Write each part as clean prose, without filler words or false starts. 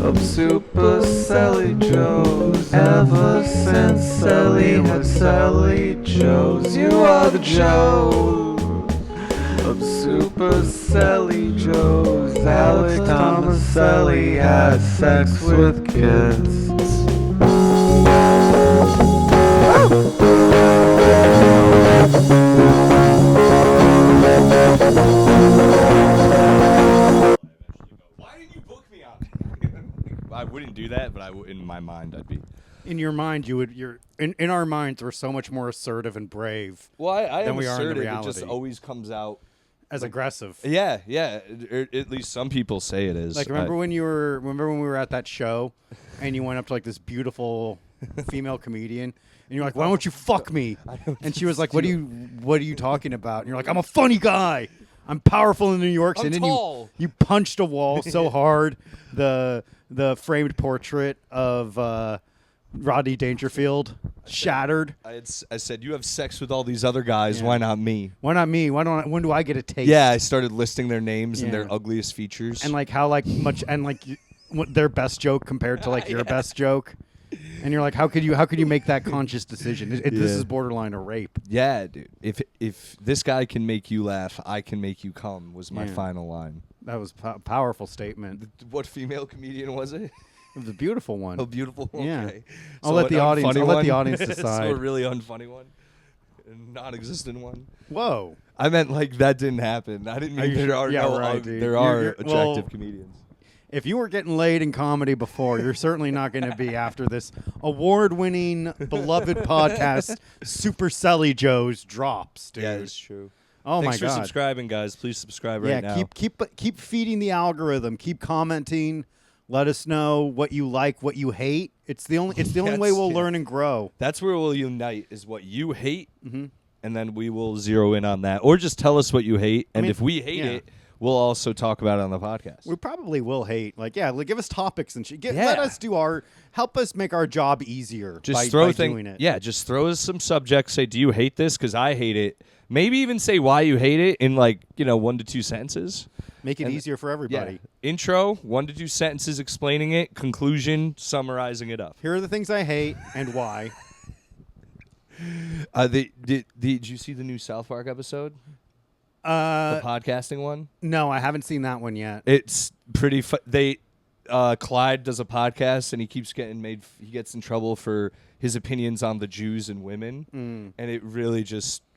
of Super Selli Joes. Ever since Selli had Selli Joes, you are the Joe of Super Selli Joes. Alex Tomaselli has sex with kids. Why didn't you book me on? I wouldn't do that, but in my mind, I'd be. In your mind, you would. In our minds, we're so much more assertive and brave. Well, I than am we are in assertive. It reality. just always comes out As aggressive. Yeah, yeah. At least some people say it is. Like remember when we were at that show, and you went up to like this beautiful female comedian, and you're like, "Why don't you fuck me?" And she was like, "What are you talking about?" And you're like, "I'm a funny guy. I'm powerful in New York." I'm And then tall. you punched a wall so hard, the framed portrait of Rodney Dangerfield shattered. I said, you have sex with all these other guys. Yeah. Why not me? Why not me? When do I get a taste? Yeah, I started listing their names and Yeah. their ugliest features. And like how much and like what their best joke compared to like your best joke. And you're like, how could you make that conscious decision? This is borderline a rape. Yeah, dude. If this guy can make you laugh, I can make you come. Was my Yeah. final line. That was a powerful statement. What female comedian was it? It was a beautiful one. A beautiful one. Yeah. Okay. I'll let the audience So decide. a really unfunny one, a non-existent one. Whoa. I meant like that didn't happen. I didn't mean there are dude. there You're- are you're- attractive well, comedians. If you were getting laid in comedy before, you're certainly not going to be after this award-winning, beloved podcast, Super Selli Joes drops, dude. Yeah, it's true. Oh Thanks my for god. subscribing, guys. Please subscribe right now. keep feeding the algorithm. Keep commenting. Let us know what you like, what you hate. It's the only way we'll learn and grow. That's where we'll unite. Is what you hate, Mm-hmm. and then we will zero in on that, or just tell us what you hate, and mean, if we hate yeah. it, we'll also talk about it on the podcast. We probably will hate. Like, give us topics and shit. Yeah. Let us help us make our job easier Just by throw doing it. Yeah, just throw us some subjects. Say, do you hate this? Because I hate it. Maybe even say why you hate it in 1 to 2 sentences. Make it easier for everybody. Yeah. Intro, 1 to 2 sentences explaining it. Conclusion, summarizing it up. Here are the things I hate and why. Did you see the new South Park episode? The podcasting one? No, I haven't seen that one yet. It's pretty Clyde does a podcast and he keeps he gets in trouble for his opinions on the Jews and women. And it really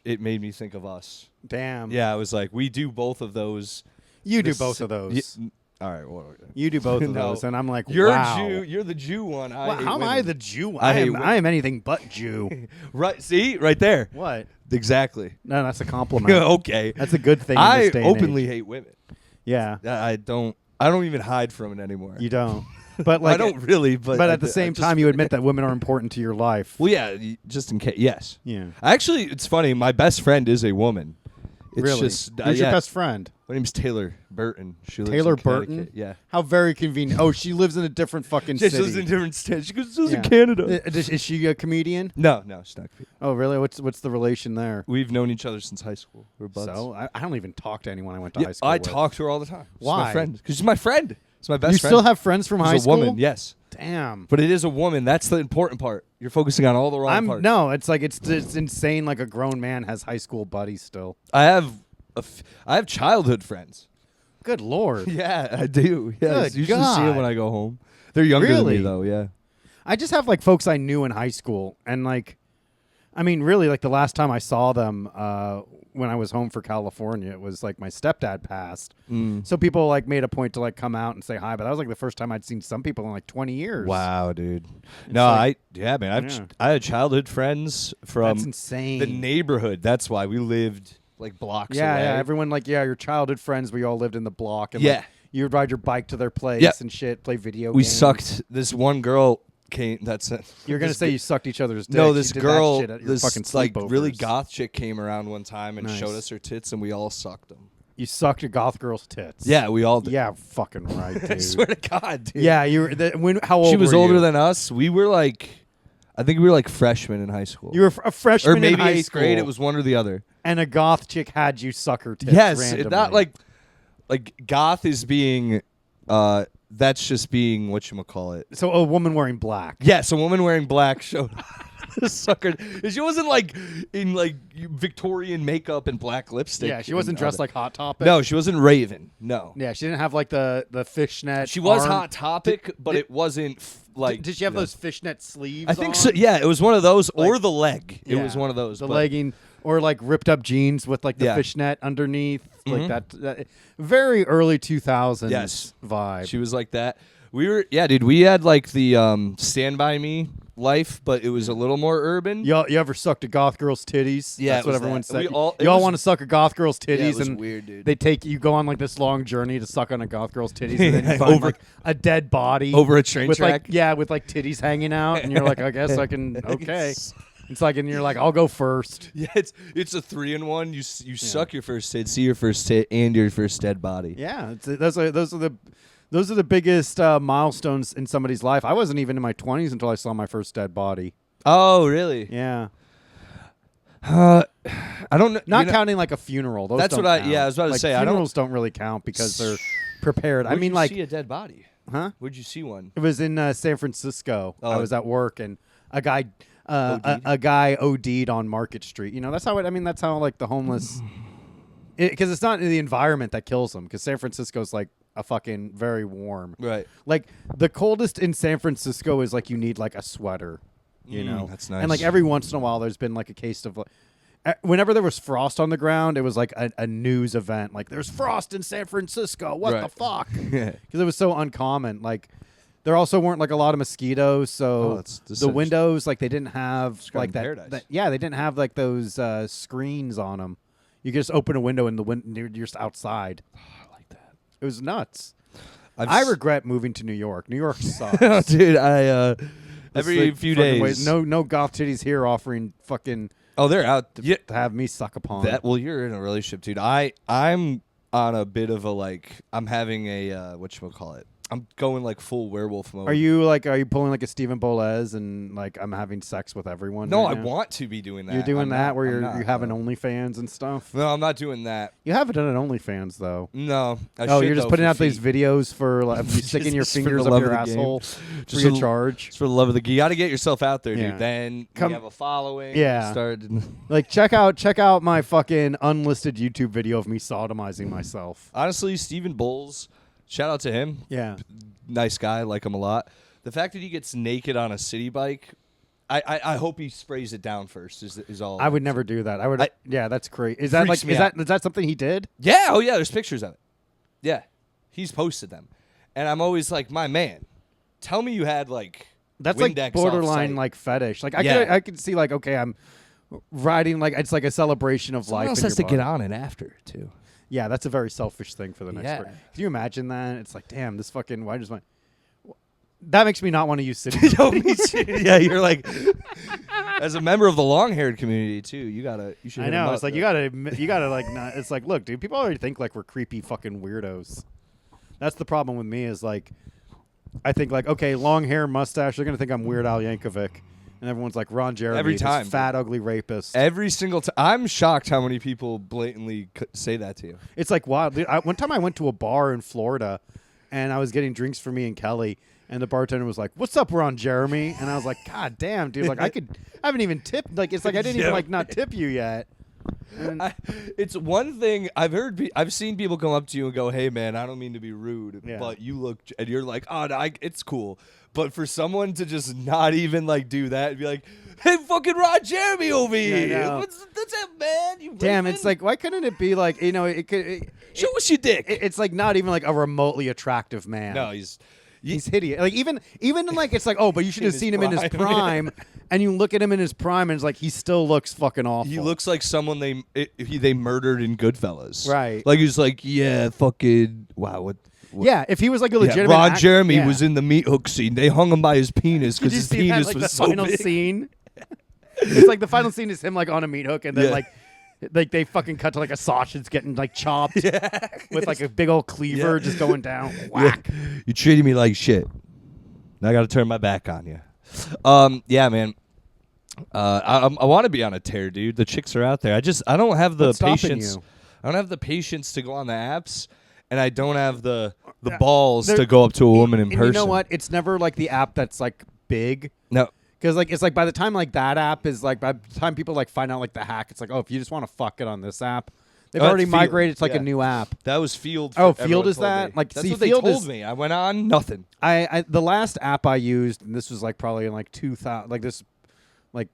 it made me think of us. Damn. Yeah, I was like, we do both of those. You do both of those. All right. Well, You do both of No. those, and I'm like, you're wow. a Jew. You're the Jew one. Well, how am I the Jew? I hate I am anything but Jew. Right. See? Right there. What? Exactly. No, that's a compliment. Okay. That's a good thing. In I this day and openly age. hate women. Yeah, I don't even hide from it anymore. you don't. But like, I don't really, but at the same time, you admit that women are important to your life. Well, yeah, just in case. Yes. Yeah. Actually, it's funny. My best friend is a woman. It's Really? just Who's your yeah. best friend? My name's Taylor Burton. She lives Taylor in Connecticut. Burton? Yeah. How very convenient. Oh, she lives in a different fucking She city. lives in different states. She lives in Yeah. Canada. Is she a comedian? No, she's not. Oh, really? What's the relation there? We've known each other since high school. We're buds. So I don't even talk to anyone I went to Yeah, high school I with. talk to her all the time. She's Why? my friend. Because she's my friend. It's my best You friend. still have friends from She's high a school? woman, yes. Damn. But it is a woman. That's the important part. You're focusing on all the wrong parts. No, it's like it's insane. Like a grown man has high school buddies still. I have childhood friends. Good lord. Yeah, I do. Yeah, Good I usually see them God. when I go home. They're younger than Really? me, though. Yeah. I just have like folks I knew in high school, and like, I mean, really, like the last time I saw them when I was home for California, it was like my stepdad passed. So people like made a point to like come out and say hi, but that was like the first time I'd seen some people in like 20 years. Wow, dude. like- Man. Yeah. I had childhood friends from That's insane. the neighborhood. That's why we lived like blocks Yeah, away. yeah. Everyone like, your childhood friends, we all lived in the block. And, Yeah. like, you would ride your bike to their place Yeah. and shit, play video We games. sucked. This one girl came. That's it. You're gonna say you sucked each other's dicks. No, You this did girl, that shit at your this fucking like really sleepovers. goth chick came around one time and Nice. showed us her tits, and we all sucked them. You sucked your goth girl's tits. Yeah, we all did. Yeah, fucking right, dude. I swear to God, dude. Yeah, you were. How old? She was were older you? than us. We were like, I think we were like freshmen in high school. You were a freshman or maybe in high 8th school, grade. It was one or the other. and a goth chick had you suck her tits. Yes, randomly. not like goth is being that's just being whatchamacallit. So a woman wearing black. Yes, a woman wearing black showed sucker. She wasn't like in like Victorian makeup and black lipstick. Yeah, she wasn't dressed like Hot Topic. No, she wasn't Raven. No. Yeah, she didn't have like the fishnet. She was arm. Hot Topic, but it wasn't like. Did she have those fishnet sleeves? I think on? so. Yeah, it was one of those, or Like- the leg. It Yeah, was one of those. The but- legging or like ripped up jeans with like the Yeah. fishnet underneath, like Mhm. that. Very early 2000s Yes. vibe. She was like that. We were, yeah, dude. We had like the Stand By Me life, but it was a little more urban. You ever sucked a goth girl's titties? Yeah, That's it what was everyone that. said. We all- it Y'all was- want to suck a goth girl's titties, Yeah, it was and weird, dude. they take you go on like this long journey to suck on a goth girl's titties, and then you find Over- like a dead body Over a train with track. like with like titties hanging out, and you're like, I guess I can. Okay, it's like, and you're like, I'll go first. Yeah, it's a 3-in-1. You suck your first tit, see your first tit, and your first dead body. Yeah, those are the biggest milestones in somebody's life. I wasn't even in my 20s until I saw my first dead body. Oh, really? Yeah, I don't know. not counting like a funeral. Those That's don't what I- count. yeah, I was about to Like, say, I don't- funerals don't really count because they're prepared. I Where'd mean, you like, see a dead body. huh? Where'd you see one? It was in San Francisco. I Oh. was at work, and a guy, OD'd? a guy OD'd on Market Street. You know, that's how it. I mean, that's how like the homeless, because it's not the environment that kills them. Because San Francisco's like a fucking very warm. Right. Like the coldest in San Francisco is like you need like a sweater. You know, that's nice. And like every once in a while, there's been like a case of like. Whenever there was frost on the ground, it was like a news event. Like, there's frost in San Francisco. What the Right. fuck? Because it was so uncommon. Like, there also weren't like a lot of mosquitoes, so that's the such- windows like they didn't have Garden like that, paradise. Yeah, they didn't have like those screens on them. You could just open a window and you're just outside. I like that. It was nuts. I've I s- regret moving to New York. New York sucks. Dude, I It's every like few fucking days. ways- no goth titties here offering fucking Oh, they're out. Yeah. to have me suck upon. That well, you're in a relationship, dude. I'm on a bit of a like. I'm having a whatchamacallit. I'm going like full werewolf mode. Are you pulling like a Stephen Boulez and like I'm having sex with everyone? No, right I now? want to be doing that. You're doing I'm that not- where I'm not, you having though. OnlyFans and stuff. No, I'm not doing that. You haven't done an OnlyFans though. No. I Oh, should, you're just though, putting for out these feet. videos for like sticking your Just for fingers the up love your of the game. asshole Just free of for- charge. Just for the love of the game. You got to get yourself out there, Yeah. dude. Then Come- you have a following. Yeah. Start. Like check out my fucking unlisted YouTube video of me sodomizing myself. Honestly, Stephen Bowles. Shout out to him. Yeah. Nice guy. Like him a lot. The fact that he gets naked on a city bike. I hope he sprays it down first. Is all. I would never do that. I would. Yeah, that's crazy. Is that Freaks like me out. is that something he did? Yeah. Oh yeah. There's pictures of it. Yeah. He's posted them, and I'm always like, my man, tell me you had like. That's like Windex borderline offsite. like fetish. Like Yeah. I could see like okay, I'm riding like it's like a celebration of Someone life. else in has your to get body. on it after too. Yeah, that's a very selfish thing for the next. Yeah. Can you imagine that? It's like, damn, this fucking. Why just my. That makes me not want to use city. Yo, me too. Yeah, you're like, as a member of the long-haired community too. You should. I hit 'em know. up, It's like though. you gotta like. Not, it's like, look, dude. People already think like we're creepy fucking weirdos. That's the problem with me. Is like, I think like, okay, long hair, mustache. They're gonna think I'm Weird Al Yankovic, and everyone's like Ron Jeremy, Every this time, fat, ugly rapist. Every single time. I'm shocked how many people blatantly say that to you. It's like wild. Dude, one time I went to a bar in Florida, and I was getting drinks for me and Kelly, and the bartender was like, "What's up, Ron Jeremy?" And I was like, "God damn, dude! Like I haven't even tipped. Like it's like I didn't even Yeah. like not tip you yet." And It's one thing I've seen people come up to you and go, "Hey, man, I don't mean to be rude, Yeah. but you look," and you're like, "Oh, no, it's cool." But for someone to just not even like do that and be like, "Hey, fucking Ron Jeremy over here, know. what's up, man? You damn, raping? it's like why couldn't it be like it could. show us your dick." It's like not even like a remotely attractive man. No, he's hideous. Like even in like it's like oh, but you should In have his seen him in his prime. prime, and you look at him in his prime, and it's like he still looks fucking awful. He looks like someone they murdered in Goodfellas. Right. Like he's like, yeah, fucking wow. What? Yeah, if he was like a Yeah, legitimate Ron Jeremy yeah. was in the meat hook scene. They hung him by his penis Did because you his see that, penis like, was the so final big. scene? It's like the final scene is him like on a meat hook, and then Yeah. like they fucking cut to like a sausage getting like chopped with like a big old cleaver just going down. Whack. You treated me like shit. Now I got to turn my back on you. Yeah, man. I want to be on a tear, dude. The chicks are out there. I don't have the What's stopping patience. you? I don't have the patience to go on the apps and I don't have the balls to go up to a woman in and person. you know what? It's never like the app that's like big. No. Because like it's like by the time like that app is like by the time people like find out like the hack, it's like, oh, if you just want to fuck it on this app, they've already Field. migrated to like Yeah. a new app. That was Field. Oh, Everyone Field is told that? me. Like, that's see, what they Field told is- me. I went on nothing. I the last app I used, and this was like probably in like 2000, like this, like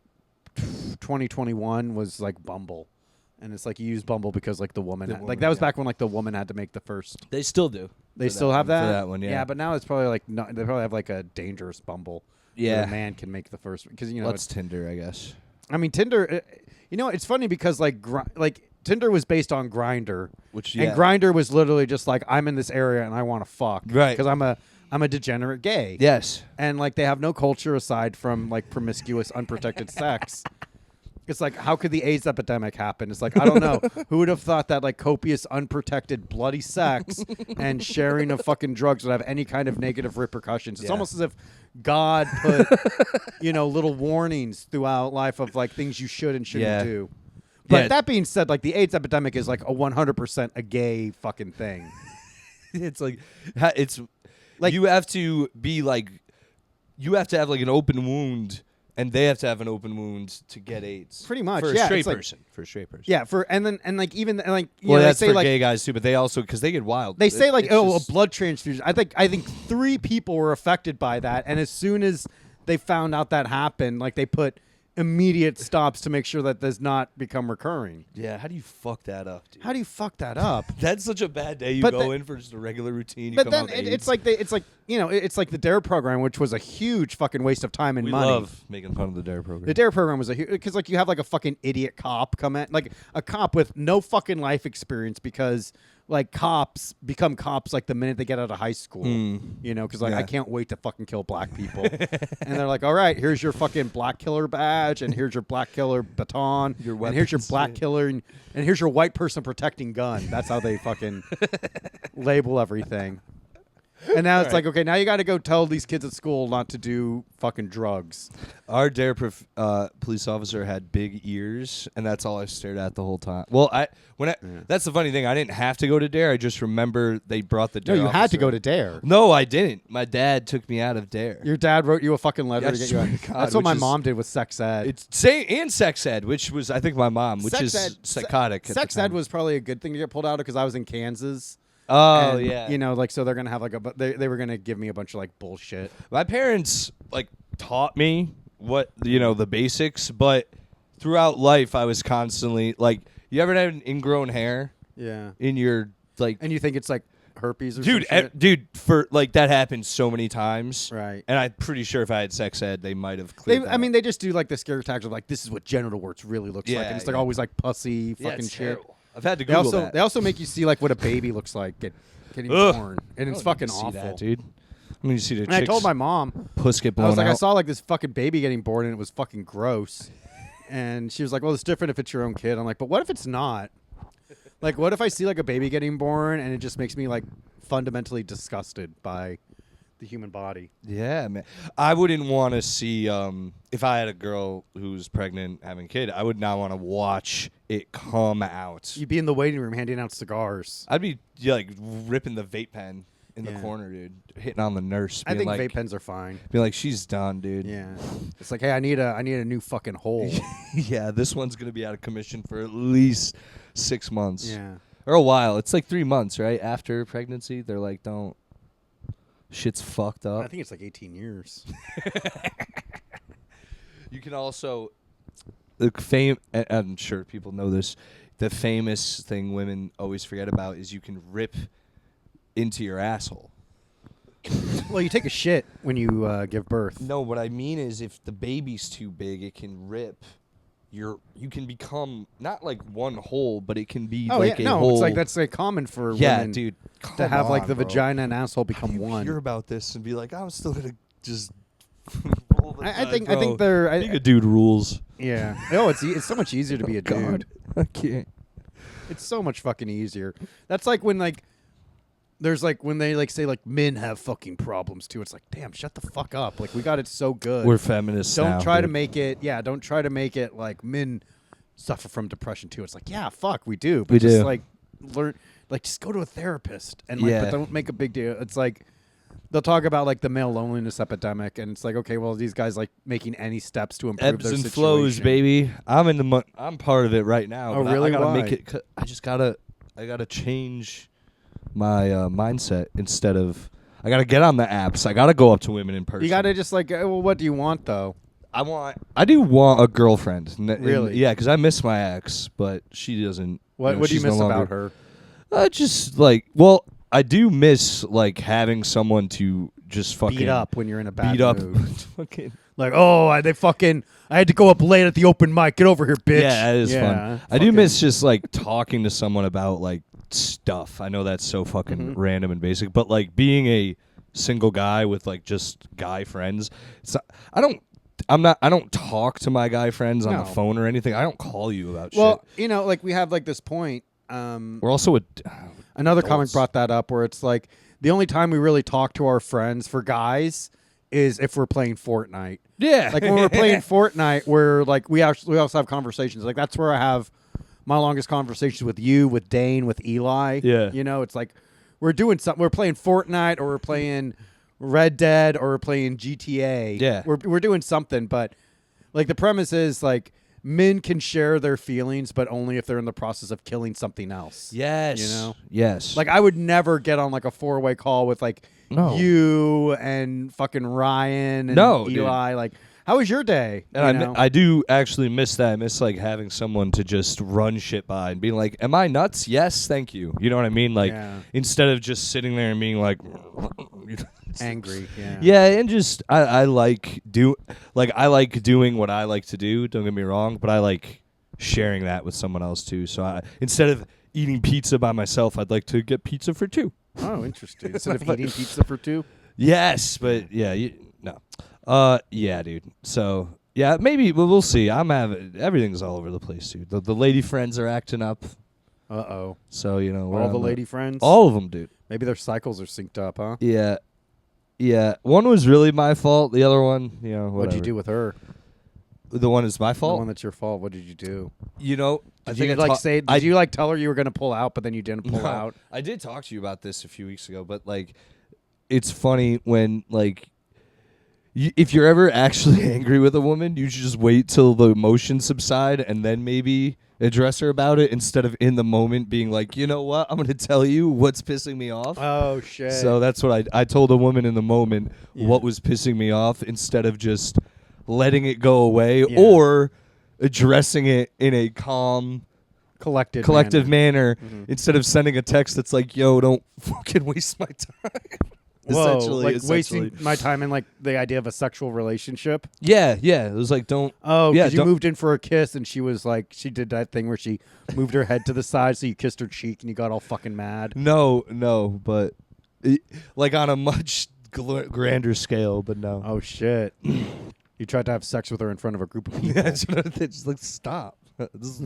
2021 was like Bumble, and it's like you use Bumble because like the woman, like that was back when like the woman had to make the first. They still do. They For still that have one. that. For that one, yeah. Yeah, but now it's probably like not, they probably have like a dangerous Bumble. Where Yeah. a man can make the first because you know What's Tinder, I guess. I mean Tinder. You know, it's funny because like Tinder was based on Grindr, Which and Grindr was literally just like I'm in this area and I want to fuck, Right. Because I'm a degenerate gay, Yes. and like they have no culture aside from like promiscuous, unprotected sex. It's like, how could the AIDS epidemic happen? It's like, I don't know. Who would have thought that like copious, unprotected, bloody sex and sharing of fucking drugs would have any kind of negative repercussions? It's Yeah. almost as if God put, little warnings throughout life of like things you should and shouldn't Yeah. do. But Yeah. that being said, like the AIDS epidemic is like a 100% a gay fucking thing. It's like it's Like- like you have to be like you have to have like an open wound, and they have to have an open wound to get AIDS. Pretty much, for yeah, a straight it's like- person. For a straight person. Yeah, and like even and like you Well, know, they that's say for like gay guys too, but they also because they get wild. they say like, It's oh, just- a blood transfusion. I think 3 people were affected by that, and as soon as they found out that happened, like they put immediate stops to make sure that does not become recurring. Yeah, how do you fuck that up, dude? How do you fuck that up? That's such a bad day. You But go the- in for just a regular routine. You But come then out with it's AIDS. like it's like it's like the DARE program, which was a huge fucking waste of time and we money. love making fun of the DARE program. The DARE program was a huge because like you have like a fucking idiot cop come at like a cop with no fucking life experience because like cops become cops like the minute they get out of high school, because like Yeah. I can't wait to fucking kill black people, and they're like, all right, here's your fucking black killer badge, and here's your black killer baton, Your and here's your weapons, black yeah. killer, and here's your white person protecting gun. That's how they fucking label everything. And now it's All right. like, okay, now you got to go tell these kids at school not to do fucking drugs. Our DARE police officer had big ears, and that's all I stared at the whole time. Well, that's the funny thing. I didn't have to go to DARE. I just remember they brought the No, DARE. you had to officer. go to DARE. No, I didn't. My dad took me out of DARE. Your dad wrote you a fucking letter Yeah, to I get you swear out. to God, That's what which my is- mom did with sex ed. It's and sex ed, which was I think my mom, which Sex is ed- psychotic. at the Sex ed time. was probably a good thing to get pulled out of because I was in Kansas. Oh and, yeah. like so they're gonna have like they were gonna give me a bunch of like bullshit. My parents like taught me what the basics, but throughout life I was constantly like, you ever had an ingrown hair Yeah. in your like, And you think it's like herpes or dude, some shit? dude, for like that happened so many times, Right. And I'm pretty sure if I had sex ed, they might have cleared. that I mean, up. they just do like the scare tactics of like this is what genital warts really looks like, Yeah, and it's like yeah. always like pussy Yeah, fucking it's shit. terrible. I've had to They Google that. also make you see like what a baby looks like getting Ugh. born, and I it's don't fucking need to see awful, that, dude. I mean, you see the And I told chicks my mom, puss get I blown was like, out. I saw like this fucking baby getting born, and it was fucking gross. And she was like, well, it's different if it's your own kid. I'm like, but what if it's not? Like, what if I see like a baby getting born, and it just makes me like fundamentally disgusted by the human body? Yeah, man. I wouldn't want to see if I had a girl who's pregnant having a kid, I would not want to watch it come out. You'd be in the waiting room handing out cigars. I'd be like ripping the vape pen in Yeah. the corner, dude, hitting on the nurse. I Being think like, vape pens are fine. Being like, she's done, dude. Yeah, it's like, hey, I need a new fucking hole. Yeah, this one's gonna be out of commission for at least 6 months. Yeah. Or a while. It's like 3 months, right? After pregnancy, they're like, don't. Shit's fucked up. I think it's like 18 years. You can also I'm sure people know this. The famous thing women always forget about is you can rip into your asshole. Well, you take a shit when you give birth. No, what I mean is if the baby's too big, it can rip. You can become not like one hole, but it can be Oh like yeah, a no, whole. it's like that's like common for yeah, women dude. to come have like on, the bro. vagina and asshole How do become you one. hear about this and be like, I'm still gonna just. roll the I dice, think bro. they're. I think a dude rules. Yeah. No, it's so much easier to be a dude. I can't. It's so much fucking easier. That's like when like there's like when they like say like men have fucking problems too. It's like, damn, shut the fuck up. Like we got it so good. We're feminists. don't now, try to dude. make it. Yeah, don't try to make it like men suffer from depression too. It's like, yeah, fuck, we do. But We just do. like learn. like, just go to a therapist and like, Yeah. but don't make a big deal. It's like they'll talk about like the male loneliness epidemic, and it's like, okay, well, these guys like making any steps to improve Ebbs their and situation. flows, baby. I'm in the. I'm part of it right now. Oh, but really? I gotta Why? make it. I just gotta. I gotta change my mindset instead of. I gotta get on the apps. I gotta go up to women in person. You gotta just like, well, what do you want though? I do want a girlfriend. Really? Yeah, because I miss my ex, but she doesn't. What do you she's no miss longer- about her? Just like, well, I do miss like having someone to just fucking Beat up when you're in a bad beat up. mood. Fucking. Like, oh, I had to go up late at the open mic. Get over here, bitch. Yeah, that is Yeah, fun. I do miss just like talking to someone about like stuff. I know that's so fucking random and basic, but like being a single guy with like just guy friends, it's not, I don't talk to my guy friends on No. the phone or anything. I don't call you about Well, shit. you know, like we have like this point. We're also Another comic adults. brought that up where it's like the only time we really talk to our friends for guys is if we're playing Fortnite. yeah. Like when we're playing Fortnite, where like we also have conversations. Like that's where I have my longest conversations with you, with Dane, with Eli. Yeah. You know, it's like we're doing something. We're playing Fortnite, or we're playing Red Dead, or we're playing GTA. Yeah. We're doing something, but like the premise is like men can share their feelings, but only if they're in the process of killing something else. Yes. You know? Yes. Like I would never get on like a 4-way call with like No. you and fucking Ryan and No, dude. Eli. Like, how was your day? And You know? I do actually miss that. I miss like having someone to just run shit by and being like, "Am I nuts? Yes, thank you." You know what I mean? Like Yeah. instead of just sitting there and being like, Angry. Yeah. yeah, and just I like doing what I like to do. Don't get me wrong, but I like sharing that with someone else too. So instead of eating pizza by myself, I'd like to get pizza for two. Oh, interesting. Instead of eating pizza for two. Yes, but yeah, no. Yeah, dude. So yeah, maybe we'll see. Everything's all over the place, dude. The lady friends are acting up. Uh-oh. So you know, we're All on the lady friends? all of them, dude. Maybe their cycles are synced up, huh? Yeah. One was really my fault. The other one, you know, whatever. What'd you do with her? The one is my The fault. one that's your fault. What did you do? You know, Did you like tell her you were going to pull out, but then you didn't pull No, out? I did talk to you about this a few weeks ago, but like, it's funny when like, if you're ever actually angry with a woman, you should just wait till the emotions subside and then maybe address her about it instead of in the moment being like, you know what, I'm going to tell you what's pissing me off. Oh, shit. So that's what I told a woman in the moment Yeah. what was pissing me off instead of just letting it go away Yeah. or addressing it in a calm, collective manner instead of sending a text that's like, yo, don't fucking waste my time. Whoa, Essentially, like essentially. wasting my time in like the idea of a sexual relationship. Yeah. It was like, don't. Oh, Yeah, because you don't- moved in for a kiss, and she was like, she did that thing where she moved her head to the side, so you kissed her cheek, and you got all fucking mad. No, but like on a much grander scale, but no. Oh shit! You tried to have sex with her in front of a group of people. Yeah, it's just like, stop. This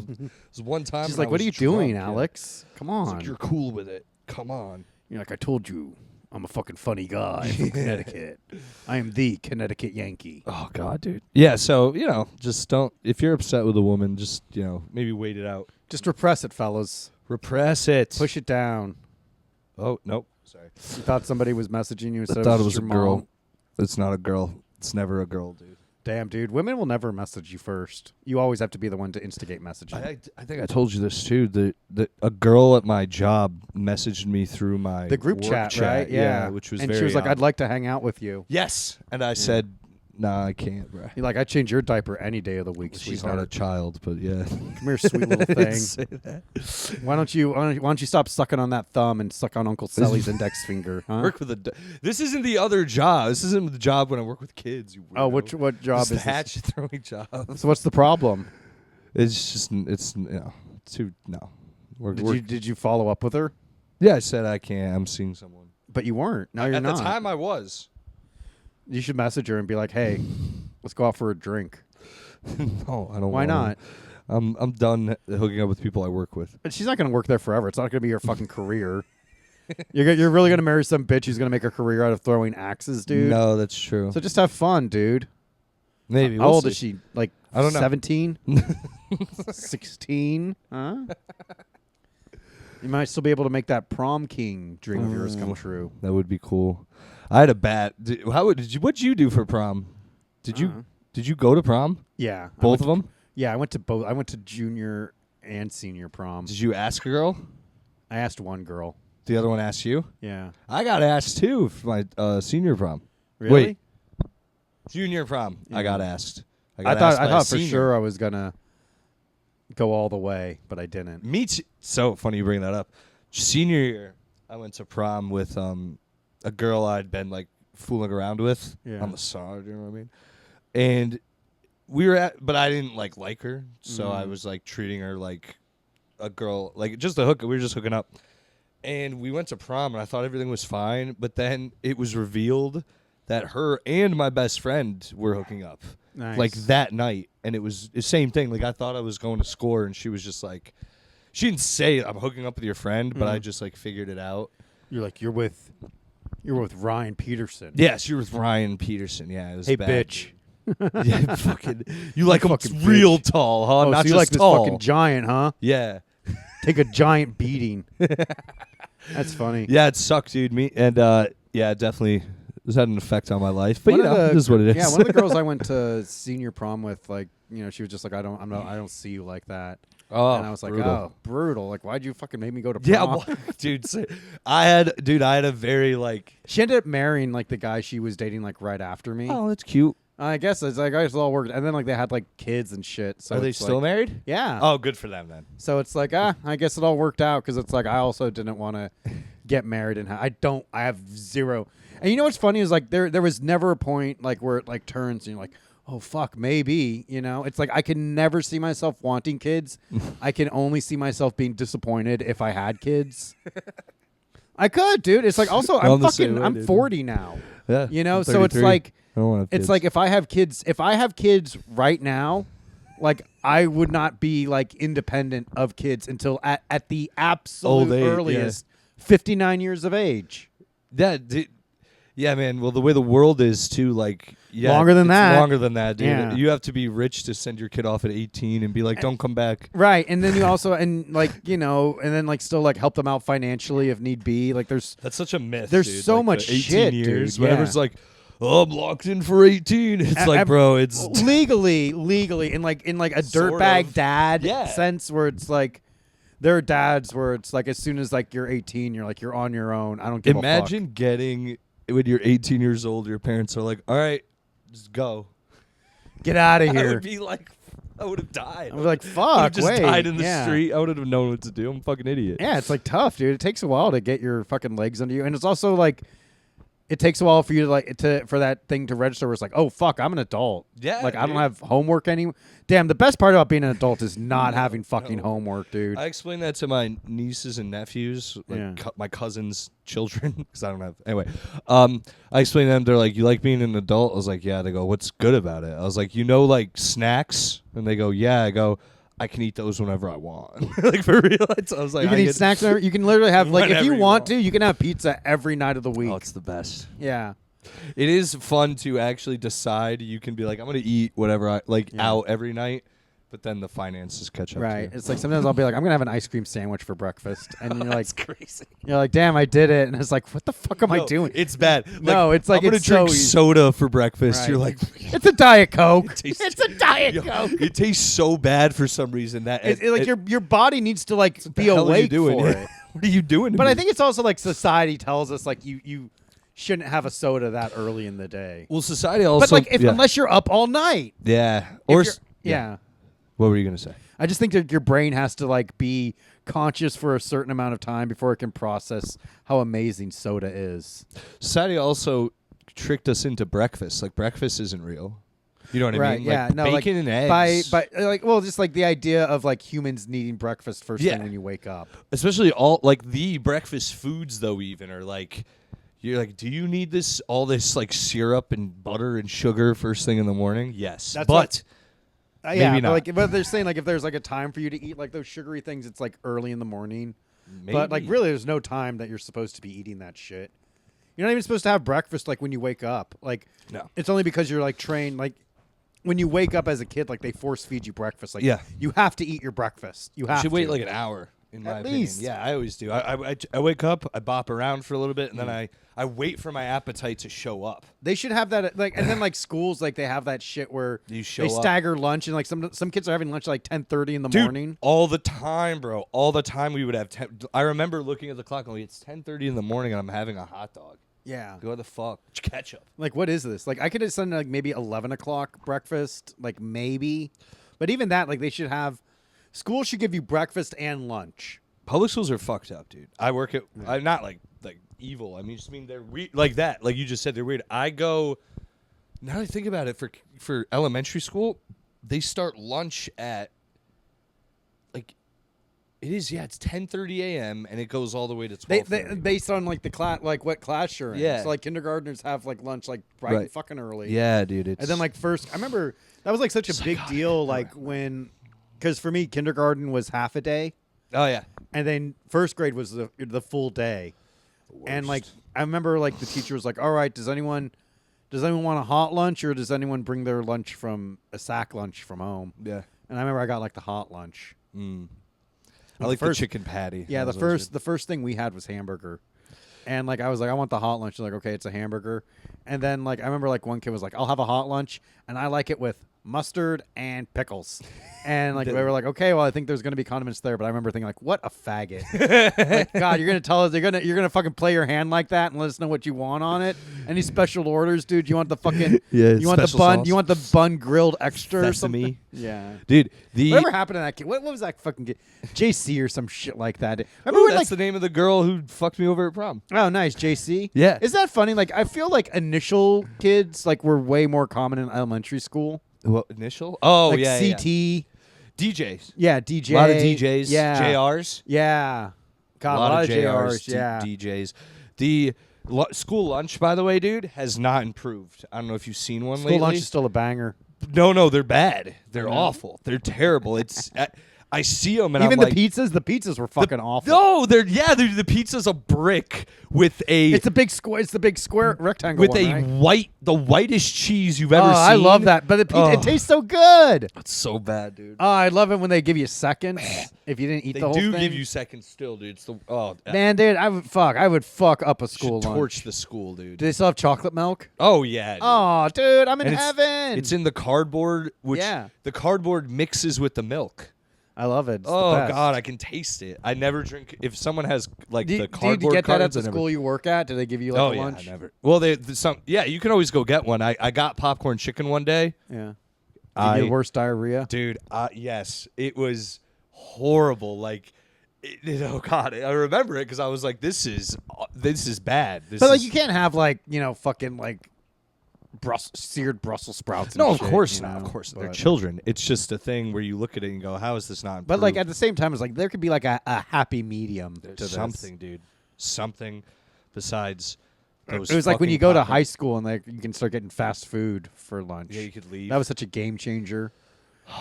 is one time. She's when like, I "What are was you doing, drunk, yeah. Alex? Come It's on." like, you're cool with it. Come on. You're like, "I told you, I'm a fucking funny guy from Connecticut. I am the Connecticut Yankee." Oh God, dude. Yeah, so you know, just don't. If you're upset with a woman, just maybe wait it out. Just repress it, fellas. Repress it. Push it down. Oh nope. Sorry. You thought somebody was messaging you instead I of thought it just was a your girl. mom? It's not a girl. It's never a girl, dude. Damn, dude. Women will never message you first. You always have to be the one to instigate messaging. I think I told you this too. That a girl at my job messaged me through my The group work chat, right? Yeah, which was and very she was like, odd. "I'd like to hang out with you." Yes, and I said, "Nah, I can't, bro." You're like, "I'd change your diaper any day of the week, She's sweetheart." not a child, but yeah. Come here, sweet little I didn't thing. say that. Why don't you stop sucking on that thumb and suck on Uncle Sally's index finger? Huh? Work with This isn't the other job. This isn't the job when I work with kids. You Oh, weirdo. what job It's is the this? hatch throwing job? So what's the problem? It's just too no. Did you follow up with her? Yeah, I said I can't. I'm seeing someone. But you weren't. Now you're At not. the time, I was. You should message her and be like, "Hey, let's go out for a drink." No, I don't. Why wanna. not? I'm done hooking up with people I work with. But she's not going to work there forever. It's not going to be your fucking career. You're really going to marry some bitch who's going to make a career out of throwing axes, dude. No, that's true. So just have fun, dude. Maybe. How we'll old see. is she? Like I don't know. 17? 16? Huh? You might still be able to make that prom king dream of yours come true. That would be cool. I had a bat. What'd you do for prom? Did you go to prom? Yeah. Both of them? Yeah, I went to both. I went to junior and senior prom. Did you ask a girl? I asked one girl. The other one asked you? Yeah. I got asked too for my senior prom. Really? Wait. Junior prom. Yeah. I got asked. I thought for sure I was gonna go all the way, but I didn't. Me too. So funny you bring that up. Senior year, I went to prom with a girl I'd been like fooling around with on the side. You know what I mean? And we were but I didn't like her, so I was like treating her like a girl, like just a hook. We were just hooking up, and we went to prom, and I thought everything was fine. But then it was revealed that her and my best friend were hooking up. Nice. Like that night, and it was the same thing. Like I thought I was going to score, and she was just like, she didn't say I'm hooking up with your friend, but I just like figured it out. You're like you're with Ryan Peterson. Yeah, she was with Ryan Peterson. Yeah, it was Hey, bad. bitch. Yeah, fucking. You like him fucking real bitch. tall, huh? Oh, Not so you just like this tall. fucking giant, huh? Yeah, Take a giant beating. That's funny. yeah, it sucked, dude. Yeah, definitely. This had an effect on my life, but One you of know, the- this is what it is. Yeah, one of the girls I went to senior prom with, like, you know, she was just like, I don't see you like that. Oh, And I was like, brutal. oh, brutal. Like, why'd you fucking make me go to prom? Yeah, dude. I had a very like. She ended up marrying like the guy she was dating like right after me. Oh, that's cute. I guess it's like it all worked, and then like they had like kids and shit. So Are they it's still like, married? Yeah. Oh, good for them then. So it's like I guess it all worked out because it's like I also didn't want to get married and I have zero. And you know what's funny is like there was never a point like where it like turns and you're like, oh fuck, maybe, you know. It's like I can never see myself wanting kids. I can only see myself being disappointed if I had kids. I could, dude. It's like also I'm the same way, I'm dude. 40 now. Yeah, You know, I'm so it's 33. like I don't want to have it's kids. like if I have kids right now, like I would not be like independent of kids until at the absolute Old age, earliest 59 years of age. Yeah, man. Well, the way the world is too, like Longer than it's that. Longer than that, dude. Yeah. You have to be rich to send your kid off at 18 and be like, "Don't come back." Right. And then you also and like, you know, and then like still like help them out financially if need be. Like there's That's such a myth. There's dude. so Like, much the 18 shit, years, dude. whenever Yeah. it's like, "Oh, I'm locked in for 18." It's like, bro, it's legally in like a Sort dirtbag of. dad Yeah. sense where it's like there are dads where it's like as soon as like you're 18, you're like you're on your own. I don't give a fuck. imagine getting when you're 18 years old, your parents are like, "All right, just go." Get out of I here. would be like, I would have died. I was like, I would fuck, have just wait. died in the yeah. street. I wouldn't have known what to do. I'm a fucking idiot. Yeah, it's like tough, dude. It takes a while to get your fucking legs under you, and it's also like it takes a while for you to for that thing to register. Where it's like, oh fuck, I'm an adult. Yeah, like I don't dude. have homework anymore. Damn, the best part about being an adult is not having fucking homework, dude. I explained that to my nieces and nephews, like Yeah. my cousin's children, because I don't have. Anyway, I explained to them. They're like, "You like being an adult?" I was like, "Yeah." They go, "What's good about it?" I was like, like snacks?" And they go, "Yeah." I go, "I can eat those whenever I want." Like for real. I was like, You can eat snacks. You can literally have like if Whenever you you want want. to, you can have pizza every night of the week. Oh, it's the best. Yeah. It is fun to actually decide. You can be like, I'm gonna eat whatever I like Yeah. out every night, but then the finances catch up. Right. To you. It's like sometimes I'll be like, I'm gonna have an ice cream sandwich for breakfast, and you're like, That's crazy. you're like, damn, I did it, and it's like, what the fuck am I No, doing? It's bad. No, it's like I'm gonna it's drink so easy. soda for breakfast. Right. You're like, It's a Diet Coke. tastes- It's a Diet Yo, Coke. it tastes so bad for some reason that Like your body needs to like what be the hell are you awake doing? for Yeah. it. What are you doing? To But me? I think it's also like society tells us like you shouldn't have a soda that early in the day. well, society also. But like if yeah. unless you're up all night. yeah, If or you're- yeah. What were you gonna say? I just think that your brain has to like be conscious for a certain amount of time before it can process how amazing soda is. Society also tricked us into breakfast. Like breakfast isn't real. You know what I Right? mean? Yeah. Like No. bacon like and by eggs. like well, just like the idea of like humans needing breakfast first Yeah. thing when you wake up. Especially all like the breakfast foods though even are like you're like, do you need all this like syrup and butter and sugar first thing in the morning? Yes. That's but Yeah, Maybe but not. like, but they're saying like if there's like a time for you to eat like those sugary things, it's like early in the morning. But like maybe. really, there's no time that you're supposed to be eating that shit. You're not even supposed to have breakfast like when you wake up. Like, No. it's only because you're like trained. Like when you wake up as a kid, like they force feed you breakfast. Like, Yeah. you have to eat your breakfast. You You have should to wait like an hour In my At opinion. least. Yeah, I always do. I wake up, I bop around for a little bit, and then I wait for my appetite to show up. They should have that like, and then like schools like they have that shit where You show they up. stagger lunch and like some kids are having lunch at like 10:30 in the Dude, morning. all the time, bro. All the time we would have. I remember looking at the clock and it's 10:30 in the morning and I'm having a hot dog. Yeah. Go the fuck ketchup. Like what is this? Like I could have done like maybe 11 o'clock breakfast, like maybe, but even that like they should have. Schools should give you breakfast and lunch. Public schools are fucked up, dude. I work at. I'm not like evil. I mean, just mean they're weird like that. Like you just said, they're weird. I go. Now that I think about it, for elementary school, they start lunch at. Like, it is it's 10:30 a.m. and it goes all the way to 12. They based on like the class, like what class you're in. Yeah. So like kindergartners have like lunch like bright and Right. fucking early. Yeah, dude. It's, And then like first, I remember that was like such a big deal. Like when, because for me kindergarten was half a day. oh yeah. And then first grade was the full day. And like I remember like the teacher was like, "All right, does anyone want a hot lunch or does anyone bring their lunch from a sack lunch from home?" Yeah. And I remember I got like the hot lunch. I like first- the chicken patty. Yeah, That the was always first thing we had was hamburger. And like I was like, I want the hot lunch. They're like, okay, it's a hamburger. And then like I remember like one kid was like, I'll have a hot lunch and I like it with mustard and pickles. And like we were like, okay, well I think there's gonna be condiments there, but I remember thinking like, what a faggot. Like, God, you're gonna tell us you're gonna fucking play your hand like that and let us know what you want on it. Any special orders, dude? You want the fucking you want the special bun sauce. you want the bun grilled extra or Sesame. something? Yeah. Dude, the Whatever happened to that kid? What was that fucking kid? JC or some shit like that. Remember Ooh, when that's like the name of the girl who fucked me over at prom. oh nice JC? Yeah. Is that funny? Like I feel like initial kids like were way more common in elementary school. What initial? Oh Like yeah, CT. yeah. DJs. Yeah, DJ. A lot of DJs. Yeah. JRs. Yeah. God, A lot of JRs. yeah. DJs. The school lunch, by the way, dude, has not improved. I don't know if you've seen one School lately. lunch is still a banger. No, they're bad. They're Yeah. awful. They're terrible. It's I see them and Even I'm the like, pizzas were fucking awful. no, the pizza's a brick with a It's the big square rectangle with one, right? the whitest cheese you've ever Oh, seen. I love that. But the pizza, it Oh. tastes so good. It's so bad, dude. Oh, I love it when they give you seconds if you didn't eat They the whole do thing. give you seconds still, dude. It's the Man, dude, I would fuck up a should school lunch. torch the school, dude. Do they still have chocolate milk? Oh yeah. Dude. Oh, dude, I'm in And heaven. It's in the cardboard, which Yeah. the cardboard mixes with the milk. I love it. It's the Oh best. God, I can taste it. I never drink. If someone has like Do the you cardboard get that at cards, the I never- school you work at? Do they give you like Oh a yeah, lunch? I never. Well, you can always go get one. I got popcorn chicken one day, Yeah. I- Your worst diarrhea? dude. Yes, it was horrible. Like, oh God, I remember it because I was like, this is bad. This But like is- you can't have like, fucking like seared Brussels sprouts. And No, of shit, course you not. know, Of course, not. They're but- children. It's just a thing where you look at it and go, "How is this not?" But like at improved? the same time, it's like there could be like a happy medium to this. something, dude. Something besides those. It was like when fucking you go to popcorn- high school and like you can start getting fast food for lunch. Yeah, you could leave. That was such a game changer.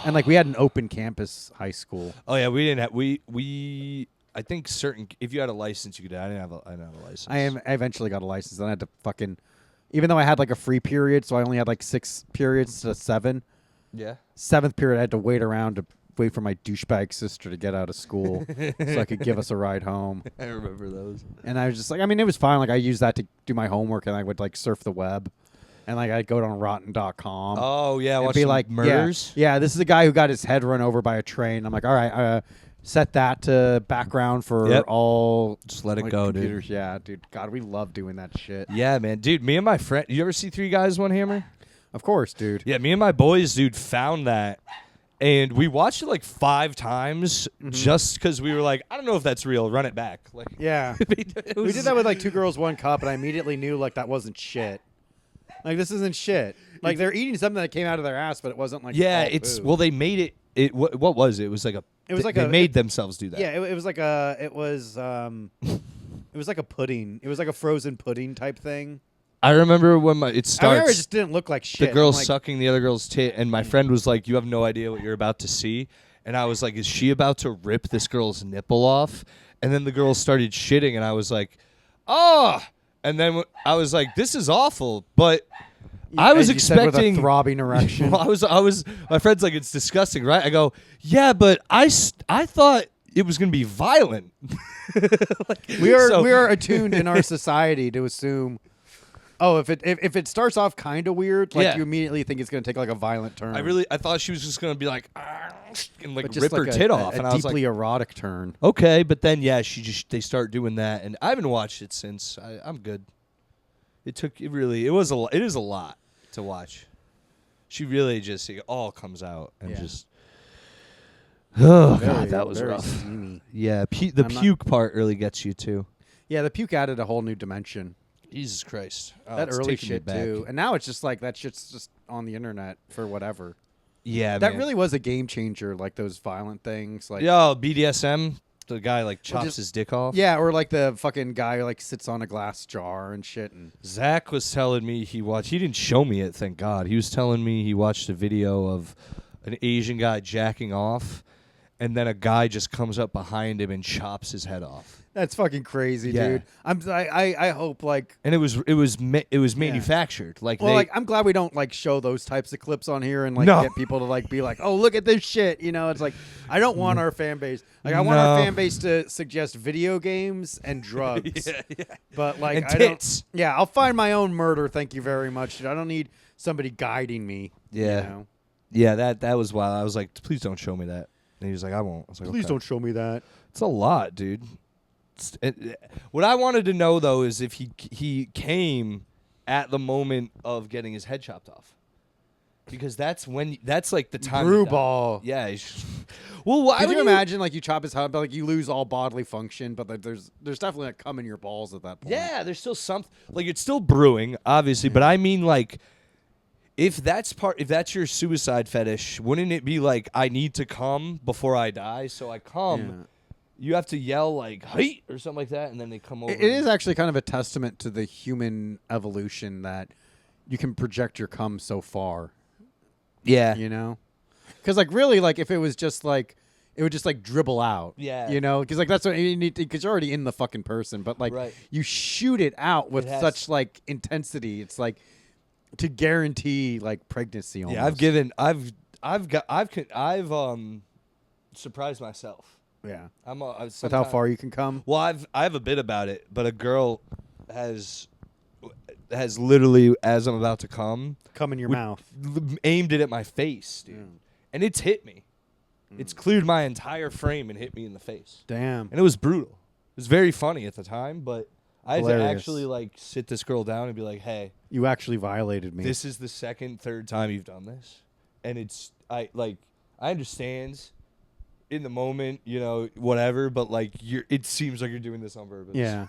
And like we had an open campus high school. Oh yeah, we didn't have we. I think certain. If you had a license, you could. I didn't have a license. I eventually got a license. Then I had to fucking, even though I had like a free period, so I only had like 6 periods to 7. Yeah. 7th period, I had to wait around to wait for my douchebag sister to get out of school so I could give us a ride home. I remember those. And I was just like, I mean, it was fine. Like I used that to do my homework, and I would like surf the web, and like I'd go on Rotten.com. Oh yeah, and watch be some like, murders. Yeah, this is a guy who got his head run over by a train. I'm like, all right, set that to background for Yep. all. Just let it like, go, computers. dude. Yeah, dude. God, we love doing that shit. Yeah, man, dude. Me and my friend. You ever see 3 Guys, 1 Hammer? Of course, dude. Yeah, me and my boys, dude, found that, and we watched it like 5 times just because we were like, I don't know if that's real. Run it back. Like, Yeah. it We was- did that with like 2 Girls, 1 Cup, and I immediately knew like that wasn't shit. Like this isn't shit. Like they're eating something that came out of their ass, but it wasn't like Yeah, all it's food. well, they made it. What was it? It was like a. It was like they a- made themselves do that. Yeah, it was like a it was like a pudding. It was like a frozen pudding type thing. I remember when it I remember starts. it just didn't look like shit. The girl I'm like, sucking the other girl's tit, and my friend was like, "You have no idea what you're about to see." And I was like, "Is she about to rip this girl's nipple off?" And then the girl started shitting, and I was like, "Oh!" And then I was like, "This is awful," but I was as you said, with expecting a throbbing erection. Well, I was. My friend's like, "It's disgusting, right?" I go, "Yeah, but I thought it was going to be violent. We are attuned in our society to assume, oh, if it starts off kind of weird, like you immediately think it's going to take like a violent turn. I thought she was just going to be like, and like Just rip her like tit off, a and I was like, deeply erotic turn. okay, but then they start doing that, and I haven't watched it since. I'm good. It is a lot to watch. She really just it all comes out and just. Oh God, that was rough. Steamy. Yeah, the puke part really gets you too. Yeah, the puke added a whole new dimension. Jesus Christ, That it's early taking me shit back. too, and now it's just like that shit's just on the internet for whatever. Yeah, That man. really was a game changer. Like those violent things, like Yo, BDSM, the guy like chops just- his dick off. yeah, or like the fucking guy who like sits on a glass jar and shit. And Zach was telling me he didn't show me it, thank God. He was telling me he watched a video of an Asian guy jacking off, and then a guy just comes up behind him and chops his head off. that's fucking crazy, Yeah. dude. I hope like. And it was manufactured. Like Well, they, like I'm glad we don't like show those types of clips on here and like No. get people to like be like, oh, look at this shit. You know, it's like I don't want our fan base. Like I want our No. fan base to suggest video games and drugs. yeah. But like And I tits. don't. Yeah, I'll find my own murder. Thank you very much. I don't need somebody guiding me. Yeah. You know? Yeah, that was wild. I was like, please don't show me that. And he was like, I won't. I was like, Please okay. don't show me that. It's a lot, dude. What I wanted to know though is if he came at the moment of getting his head chopped off, because that's like the time. Brew to die. ball. Yeah. Well, why Could would you imagine like you chop his head, but like you lose all bodily function, but like, there's definitely like cum in your balls at that point. Yeah, there's still something like it's still brewing, obviously, but I mean like. If that's your suicide fetish, wouldn't it be like I need to come before I die? So I come. Yeah. You have to yell like "hey" or something like that, and then they come over. It is actually kind of a testament to the human evolution that you can project your cum so far. Yeah. You know, because like really, like if it was just like it would just like dribble out. Yeah. You know, because like that's what you need because you're already in the fucking person, but like Right. you shoot it out with It has- such like intensity. It's like to guarantee like pregnancy. Almost. Yeah, I've surprised myself. Yeah. With With how far you can come. Well, I have a bit about it, but a girl has literally, as I'm about to come, Come in your Would- mouth. aimed it at my face, dude, and it's hit me. It's cleared my entire frame and hit me in the face, Damn. and it was brutal. It was very funny at the time, but I had to Hilarious. actually like sit this girl down and be like, "Hey, You actually violated me. this is the third time you've done this, and I understand in the moment, you know, whatever, but like it seems like you're doing this on purpose." Yeah.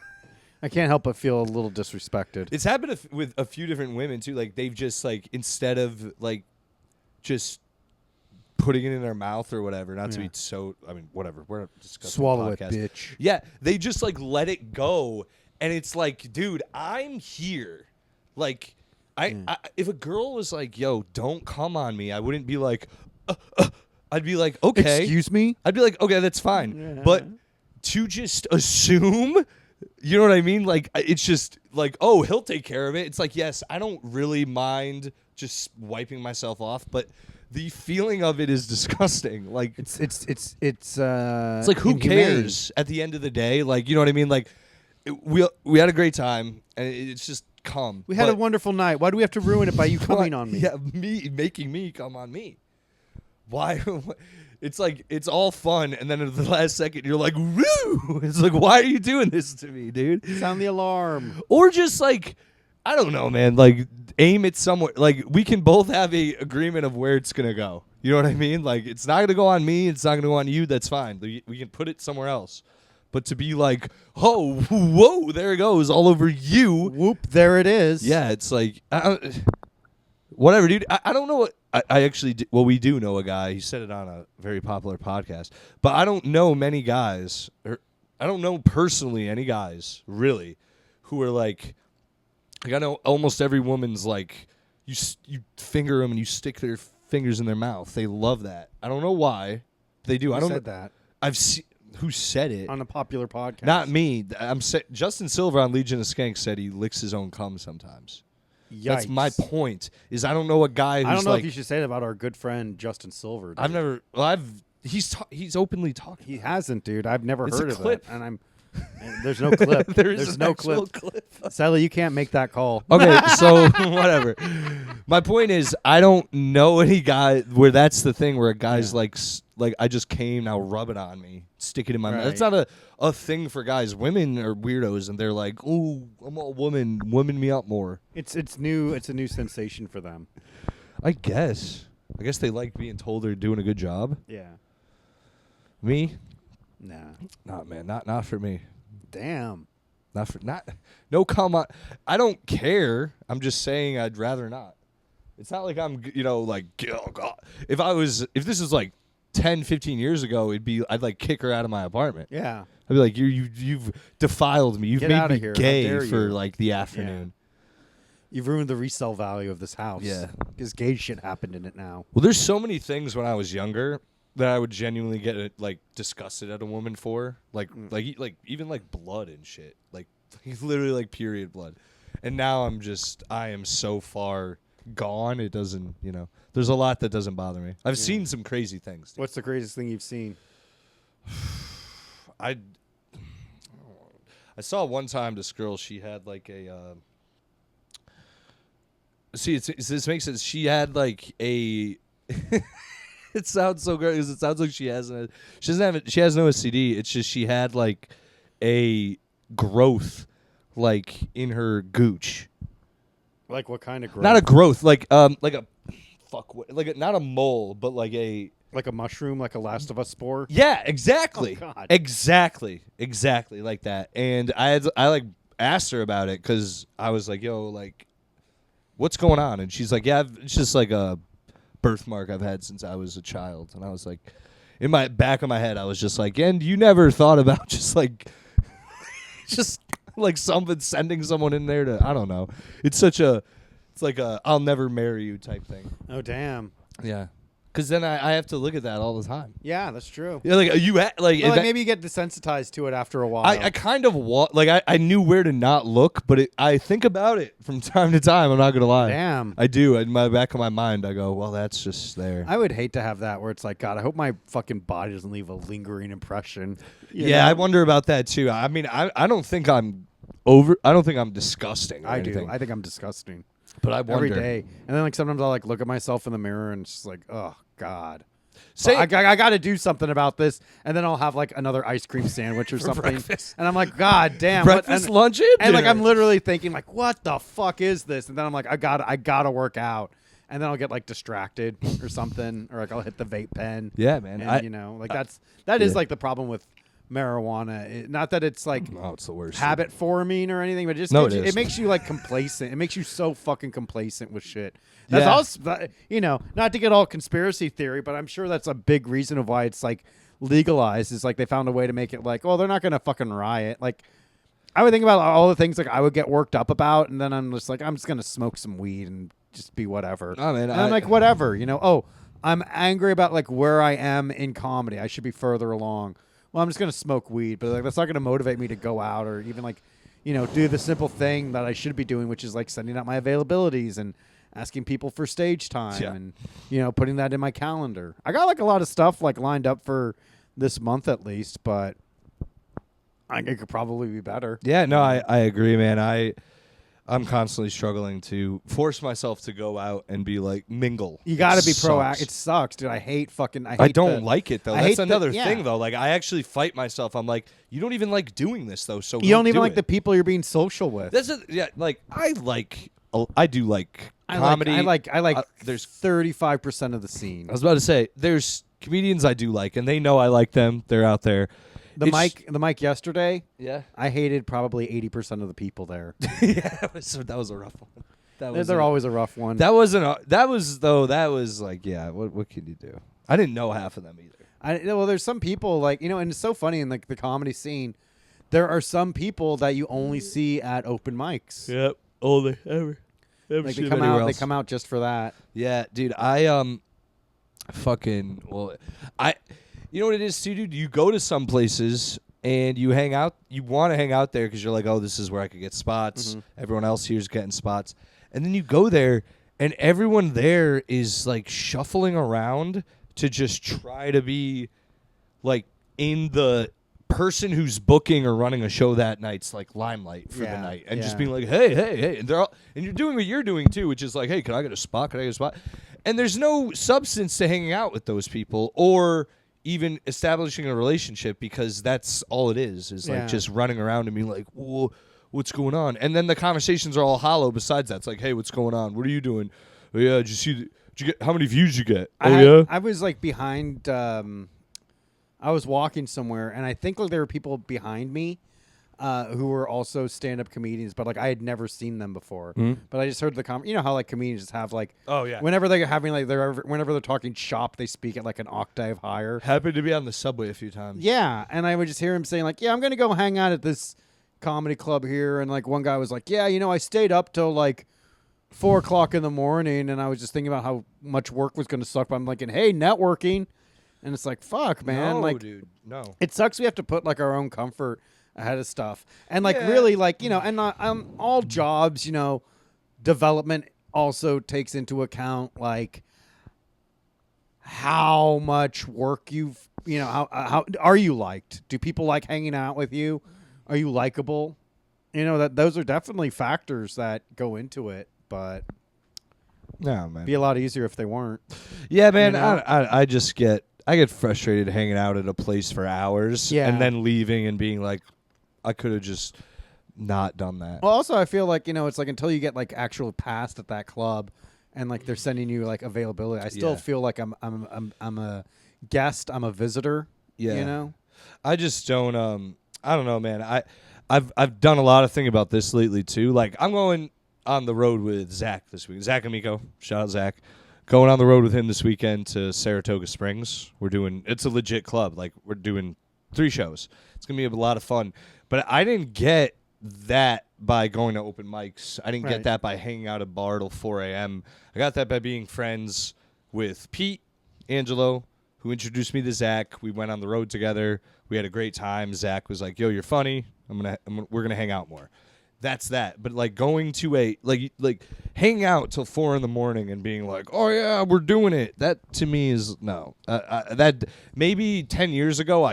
I can't help but feel a little disrespected. It's happened with a few different women too. Like they've just like instead of like just putting it in their mouth or whatever, not to be so. I mean, whatever. We're not discussing Swallow the it, podcast. bitch. Yeah, they just like let it go, and it's like, dude, I'm here. Like, I if a girl was like, "Yo, don't come on me," I wouldn't be like, I'd be like, "Okay." Excuse me? I'd be like, "Okay, that's fine," Yeah. but to just assume. You know what I mean? Like, it's just like, oh, he'll take care of it. It's like, yes, I don't really mind just wiping myself off, but the feeling of it is disgusting. Like, It's like, who inhumane. cares at the end of the day? Like, you know what I mean? Like, we had a great time, and it's just come. We had a wonderful night. Why do we have to ruin it by you coming on me? Yeah, making me come on me. Why? It's like it's all fun, and then at the last second, you're like, "Woo!" It's like, why are you doing this to me, dude? Sound the alarm. Or just like, I don't know, man. Like, aim it somewhere. Like, we can both have a agreement of where it's gonna go. You know what I mean? Like, it's not gonna go on me. It's not gonna go on you. That's fine. We can put it somewhere else. But to be like, oh, whoa, there it goes, all over you. Whoop, there it is. Yeah, it's like, whatever, dude. I don't know what. I actually, we do know a guy. He said it on a very popular podcast. But I don't know many guys, or I don't know personally any guys, really, who are like I know almost every woman's like, you finger them and you stick their fingers in their mouth. They love that. I don't know why. They do. Who I don't said that I've seen. Who said it? on a popular podcast? Not me. Justin Silver on Legion of Skanks said he licks his own cum sometimes. Yikes. That's my point. Is I don't know a guy who's I don't know like, if you should say that about our good friend Justin Silver. Dude. I've never. Well, I've He's openly talking. He hasn't, dude. I've never It's heard a of clip. it, and there's no clip. There's no actual clip. Sally, you can't make that call. Okay, so whatever. My point is, I don't know any guy where that's the thing where a guy's like I just came, now rub it on me, stick it in my mouth. That's not a thing for guys. Women are weirdos, and they're like, "Ooh, I'm a woman me up more." It's new. It's a new sensation for them. I guess they like being told they're doing a good job. Yeah. Me? Nah. Man, not for me. Damn. No comment. I don't care. I'm just saying I'd rather not. It's not like I'm, like, oh God. If this was like 10, 15 years ago, I'd like kick her out of my apartment. Yeah. I'd be like, you've defiled me. You've Get made outta me here. How gay dare for you. like the afternoon. You've ruined the resale value of this house. Yeah. Because gay shit happened in it now. Well, there's so many things when I was younger that I would genuinely get like disgusted at a woman for, like even like blood and shit, like literally like period blood. And now I am so far gone. It doesn't, there's a lot that doesn't bother me. I've seen some crazy things. Dude. What's the craziest thing you've seen? I saw one time this girl. She had like a. This makes sense. She had like a. It sounds so great because it sounds like she has no STD. It's just she had like a growth like in her gooch. Like what kind of growth? Not a growth, like a not a mole, but like a mushroom, like a Last of Us spore. Yeah, exactly. Oh, God. Exactly like that. And I like asked her about it because I was like, yo, like, what's going on? And she's like, yeah, it's just like a birthmark I've had since I was a child. And I was like, in my back of my head, I was just like, and you never thought about just like sending someone in there to, I don't know. It's like a I'll never marry you type thing. Oh, damn. Yeah. Because then I have to look at that all the time. Yeah, that's true. Yeah, like Maybe you get desensitized to it after a while. I kind of I knew where to not look, but I think about it from time to time. I'm not gonna lie. Damn. I do. In my back of my mind, I go, well, that's just there. I would hate to have that where it's like, God, I hope my fucking body doesn't leave a lingering impression. Yeah, I wonder about that too. I mean, I don't think I'm over. I don't think I'm disgusting. Or I anything, do. I think I'm disgusting. but I wonder Every day. And then like sometimes I'll like look at myself in the mirror and it's just like, oh God. Say I got to do something about this, and then I'll have like another ice cream sandwich or something, breakfast. and I'm like, God damn, breakfast, lunch, and like dinner. I'm literally thinking like, what the fuck is this? And then I'm like, I gotta work out, and then I'll get like distracted or something, or like I'll hit the vape pen. Yeah, man. And that is like the problem with marijuana. Not that it's like it's the worst. habit forming or anything, but it makes you like complacent. It makes you so fucking complacent with shit. That's also, not to get all conspiracy theory, but I'm sure that's a big reason of why it's like legalized. Is like they found a way to make it like, oh, they're not gonna fucking riot. Like I would think about all the things like I would get worked up about, and then I'm just like, I'm just gonna smoke some weed and just be whatever. Oh, man, and I'm like, whatever, Oh, I'm angry about like where I am in comedy. I should be further along. Well, I'm just gonna smoke weed, but like that's not gonna motivate me to go out or even like, do the simple thing that I should be doing, which is like sending out my availabilities and asking people for stage time and putting that in my calendar. I got like a lot of stuff like lined up for this month at least, but it could probably be better. Yeah, no, I agree, man. I'm constantly struggling to force myself to go out and be like mingle. You got to be sucks. proactive. It sucks, dude. I hate I don't like it though. That's another yeah. thing though. Like I actually fight myself. I'm like, you don't even like doing this though. So you don't even do like it. the people you're being social with. I do like comedy. I like there's 35% of the scene. I was about to say there's comedians I do like, and they know I like them. They're out there. The mic yesterday. Yeah, I hated probably 80% of the people there. yeah, that was a rough one. They're always a rough one. That was like, yeah. What can you do? I didn't know half of them either. Well, there's some people like and it's so funny in like the comedy scene. There are some people that you only see at open mics. Yep, only ever. Like they come out. They come out just for that. Yeah, dude. You know what it is too, dude? You go to some places and you hang out. You want to hang out there because you're like, oh, this is where I could get spots. Mm-hmm. Everyone else here's getting spots. And then you go there and everyone there is like shuffling around to just try to be like in the person who's booking or running a show that night's like limelight for the night, and just being like, hey, and and you're doing what you're doing too, which is like, hey, can I get a spot? Can I get a spot? And there's no substance to hanging out with those people or even establishing a relationship, because that's all it is like just running around and being like, whoa, what's going on? And then the conversations are all hollow besides that. It's like, hey, what's going on? What are you doing? Oh, yeah, did you see? Did you get how many views you get? I was like behind. I was walking somewhere, and I think like there were people behind me who were also stand-up comedians, but like I had never seen them before. But I just heard the you know how like comedians just have like, whenever they're having like whenever they're talking shop, they speak at like an octave higher. Happened to be on the subway a few times. Yeah, and I would just hear him saying like, yeah, I'm gonna go hang out at this comedy club here, and like one guy was like, yeah, you know, I stayed up till like 4 o'clock in the morning, and I was just thinking about how much work was gonna suck. But I'm like, hey, networking. And it's like, fuck, man. No, like, dude, no. It sucks we have to put like our own comfort ahead of stuff. And like really like, you know, and all jobs, you know, development also takes into account like how much work you know, how are you liked? Do people like hanging out with you? Are you likable? You know, that those are definitely factors that go into it, but No, man. be a lot easier if they weren't. Yeah, man. You know? I get frustrated hanging out at a place for hours and then leaving and being like, I could have just not done that. Well, also I feel like, you know, it's like until you get like actual passed at that club and like they're sending you like availability, I still feel like I'm a guest, I'm a visitor. Yeah. You know? I just don't I don't know, man. I've done a lot of thinking about this lately too. Like I'm going on the road with Zach this week. Zach Amico. Shout out Zach. Going on the road with him this weekend to Saratoga Springs. It's a legit club. Like, we're doing 3 shows. It's going to be a lot of fun. But I didn't get that by going to open mics. I didn't get that by hanging out at a bar till 4 a.m. I got that by being friends with Pete Angelo, who introduced me to Zach. We went on the road together. We had a great time. Zach was like, yo, you're funny. We're going to hang out more. That's that. But like going to a like hanging out till 4 a.m. and being like, oh yeah, we're doing it. That to me is no. That maybe 10 years ago,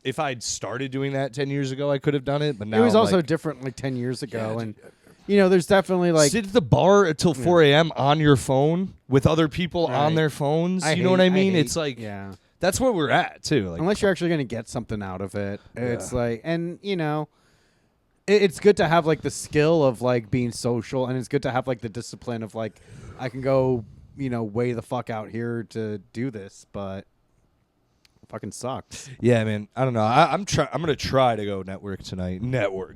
if I'd started doing that 10 years ago, I could have done it. But now it was I'm also like, different like 10 years ago, and you know, there's definitely like sit at the bar until 4 a.m. on your phone with other people on their phones. You know what I mean? It's like that's where we're at too. Like, unless you're actually going to get something out of it, it's like, and you know. It's good to have like the skill of like being social, and it's good to have like the discipline of like I can go, you know, way the fuck out here to do this, but it fucking sucks. Yeah, man. I don't know. I'm gonna try to go network tonight.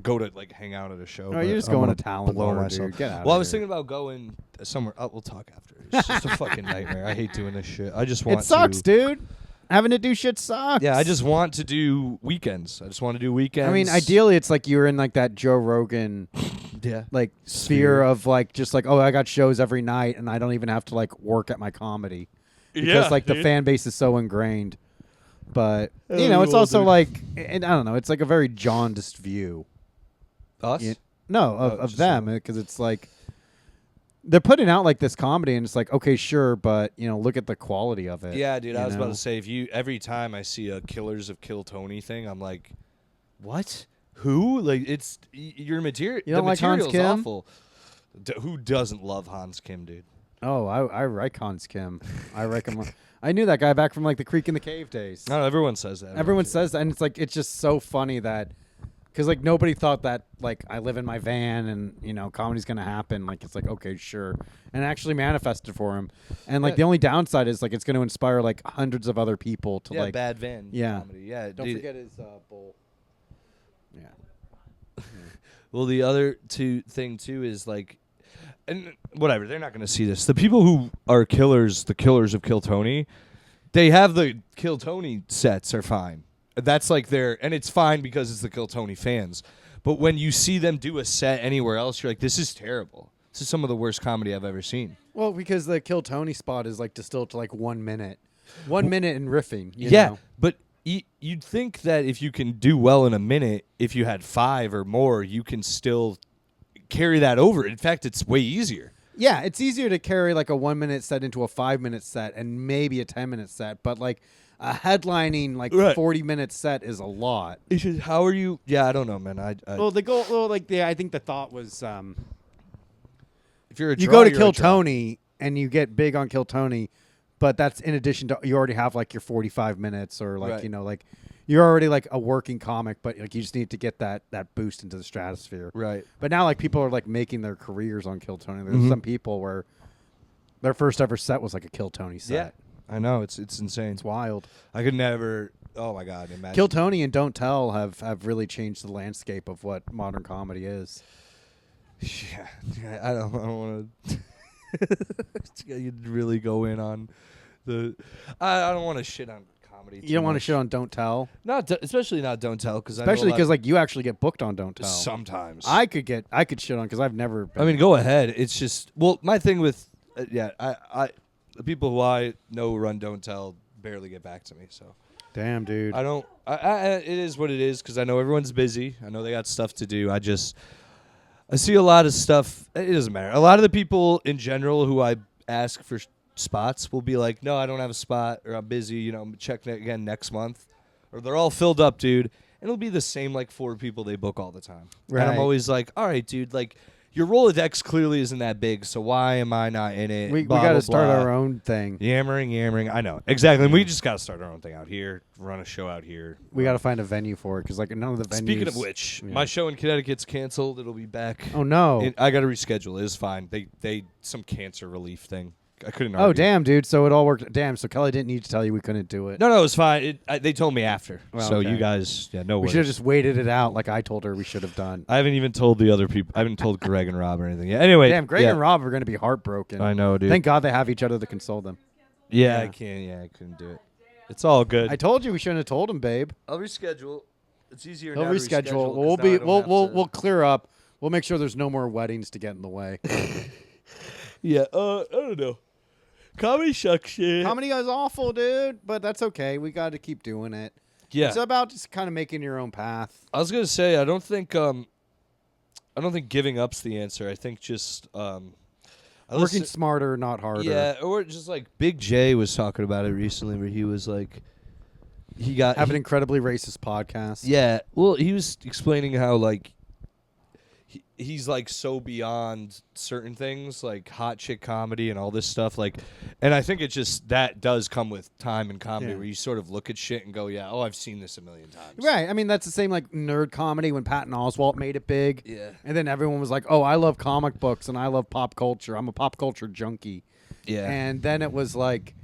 Go to like hang out at a show. Oh, you're just going to talent bar, dude. Get out. Well, I was thinking about going somewhere. We'll talk after. It's just a fucking nightmare. I hate doing this shit. I just want. It sucks, dude. Having to do shit sucks. Yeah, I just want to do weekends. I just want to do weekends. I mean, ideally, it's like you're in like that Joe Rogan, like sphere of like just like, oh, I got shows every night, and I don't even have to like work at my comedy because like the fan base is so ingrained. But you know, it's also like, and I don't know, it's like a very jaundiced view. Us? Of them, because it's like. They're putting out like this comedy, and it's like, okay, sure, but you know, look at the quality of it. Yeah, dude. I was about to say, every time I see a Killers of Kill Tony thing, I'm like, what? Who? Like, it's your material. You don't like Hans Kim? Awful. Who doesn't love Hans Kim, dude? Oh, I like Hans Kim. I reckon. I knew that guy back from like the Creek in the Cave days. No, everyone says that. Everyone says that, and it's like it's just so funny that. Because, like, nobody thought that, like, I live in my van and, you know, comedy's going to happen. Like, it's like, okay, sure. And it actually manifested for him. And, like, the only downside is, like, it's going to inspire, like, hundreds of other people to, like. Bad van comedy. Yeah. Don't forget his bowl. Yeah. Well, the other thing, too, is, like, and whatever, they're not going to see this. The people who are the Killers of Kill Tony, they have the Kill Tony sets are fine. That's like and it's fine because it's the Kill Tony fans. But when you see them do a set anywhere else, you're like, this is terrible. This is some of the worst comedy I've ever seen. Well, because the Kill Tony spot is like distilled to like 1 minute. 1 minute in riffing. You know? But you'd think that if you can do well in a minute, if you had 5 or more, you can still carry that over. In fact, it's way easier. Yeah, it's easier to carry like a 1 minute set into a 5 minute set and maybe a 10 minute set, but like a headlining like Right. 40 minute set is a lot. It's just, how are you? Yeah, I don't know, man. Well, the goal, I think the thought was, if you're a you draw, go to you're a Kill draw. Tony and you get big on Kill Tony, but that's in addition to you already have like your 45 minutes or like Right. like you're already like a working comic, but like you just need to get that boost into the stratosphere. Right. But now like people are like making their careers on Kill Tony. There's Mhm. some people where their first ever set was like a Kill Tony set. Yeah, I know it's insane. It's wild. I could never. Oh my god, imagine. Kill Tony and Don't Tell have really changed the landscape of what modern comedy is. Yeah, I don't want to. You'd really go in on the. I don't want to shit on comedy. You don't want to shit on Don't Tell, especially not Don't Tell, because especially because like you actually get booked on Don't Tell. sometimes I could shit on because I've never. Been I mean, go ahead. It's just my thing with I the people who I know run Don't Tell barely get back to me, so. Damn, dude. I don't. It is what it is, because I know everyone's busy. I know they got stuff to do. I see a lot of stuff. It doesn't matter. A lot of the people in general who I ask for spots will be like, "No, I don't have a spot," or "I'm busy." Check again next month, or they're all filled up, dude. And it'll be the same like 4 people they book all the time. Right. And I'm always like, "All right, dude. Like, your Rolodex clearly isn't that big, so why am I not in it?" we Blah, got blah, to start blah. our own thing. Yammering. I know exactly. And we just got to start our own thing out here. Run a show out here. We got to find a venue for it because like none of the venues. Speaking of which, yeah. my show in Connecticut's canceled. It'll be back. Oh no. I got to reschedule. It's fine. They some cancer relief thing. I couldn't. Oh argue. damn, dude. So it all worked. Damn. So Kelly didn't need to tell you we couldn't do it. No, it was fine. They told me after. Well, so okay. you guys, no we worries. should have just waited it out like I told her we should have done. I haven't even told the other people. I haven't told Greg and Rob or anything yet. Anyway, Damn, Greg yeah. and Rob are going to be heartbroken. I know, dude. Thank God they have each other to console them. yeah, Yeah. I can't. Yeah, I couldn't do it. It's all good. I told you we shouldn't have told him, babe. I'll reschedule. It's easier. He'll now to reschedule. 'cause We'll now be I don't have to- we'll clear up. We'll make sure there's no more weddings to get in the way. Yeah. I don't know. Comedy sucks shit. Comedy is awful, dude, but that's okay. We got to keep doing it. Yeah. It's about just kind of making your own path. I was gonna say I don't think giving up's the answer. I think just Working smarter, not harder. Yeah, or just like Big J was talking about it recently, where he was like, Have an incredibly racist podcast. yeah. Well, he was explaining how like he's like so beyond certain things, like hot chick comedy and all this stuff, like, and I think it just that does come with time and comedy, Yeah. where you sort of look at shit and go, yeah, oh, I've seen this a million times. Right. I mean, that's the same like nerd comedy when Patton Oswalt made it big. Yeah. And then everyone was like, oh, I love comic books and I love pop culture. I'm a pop culture junkie. Yeah. And then it was like,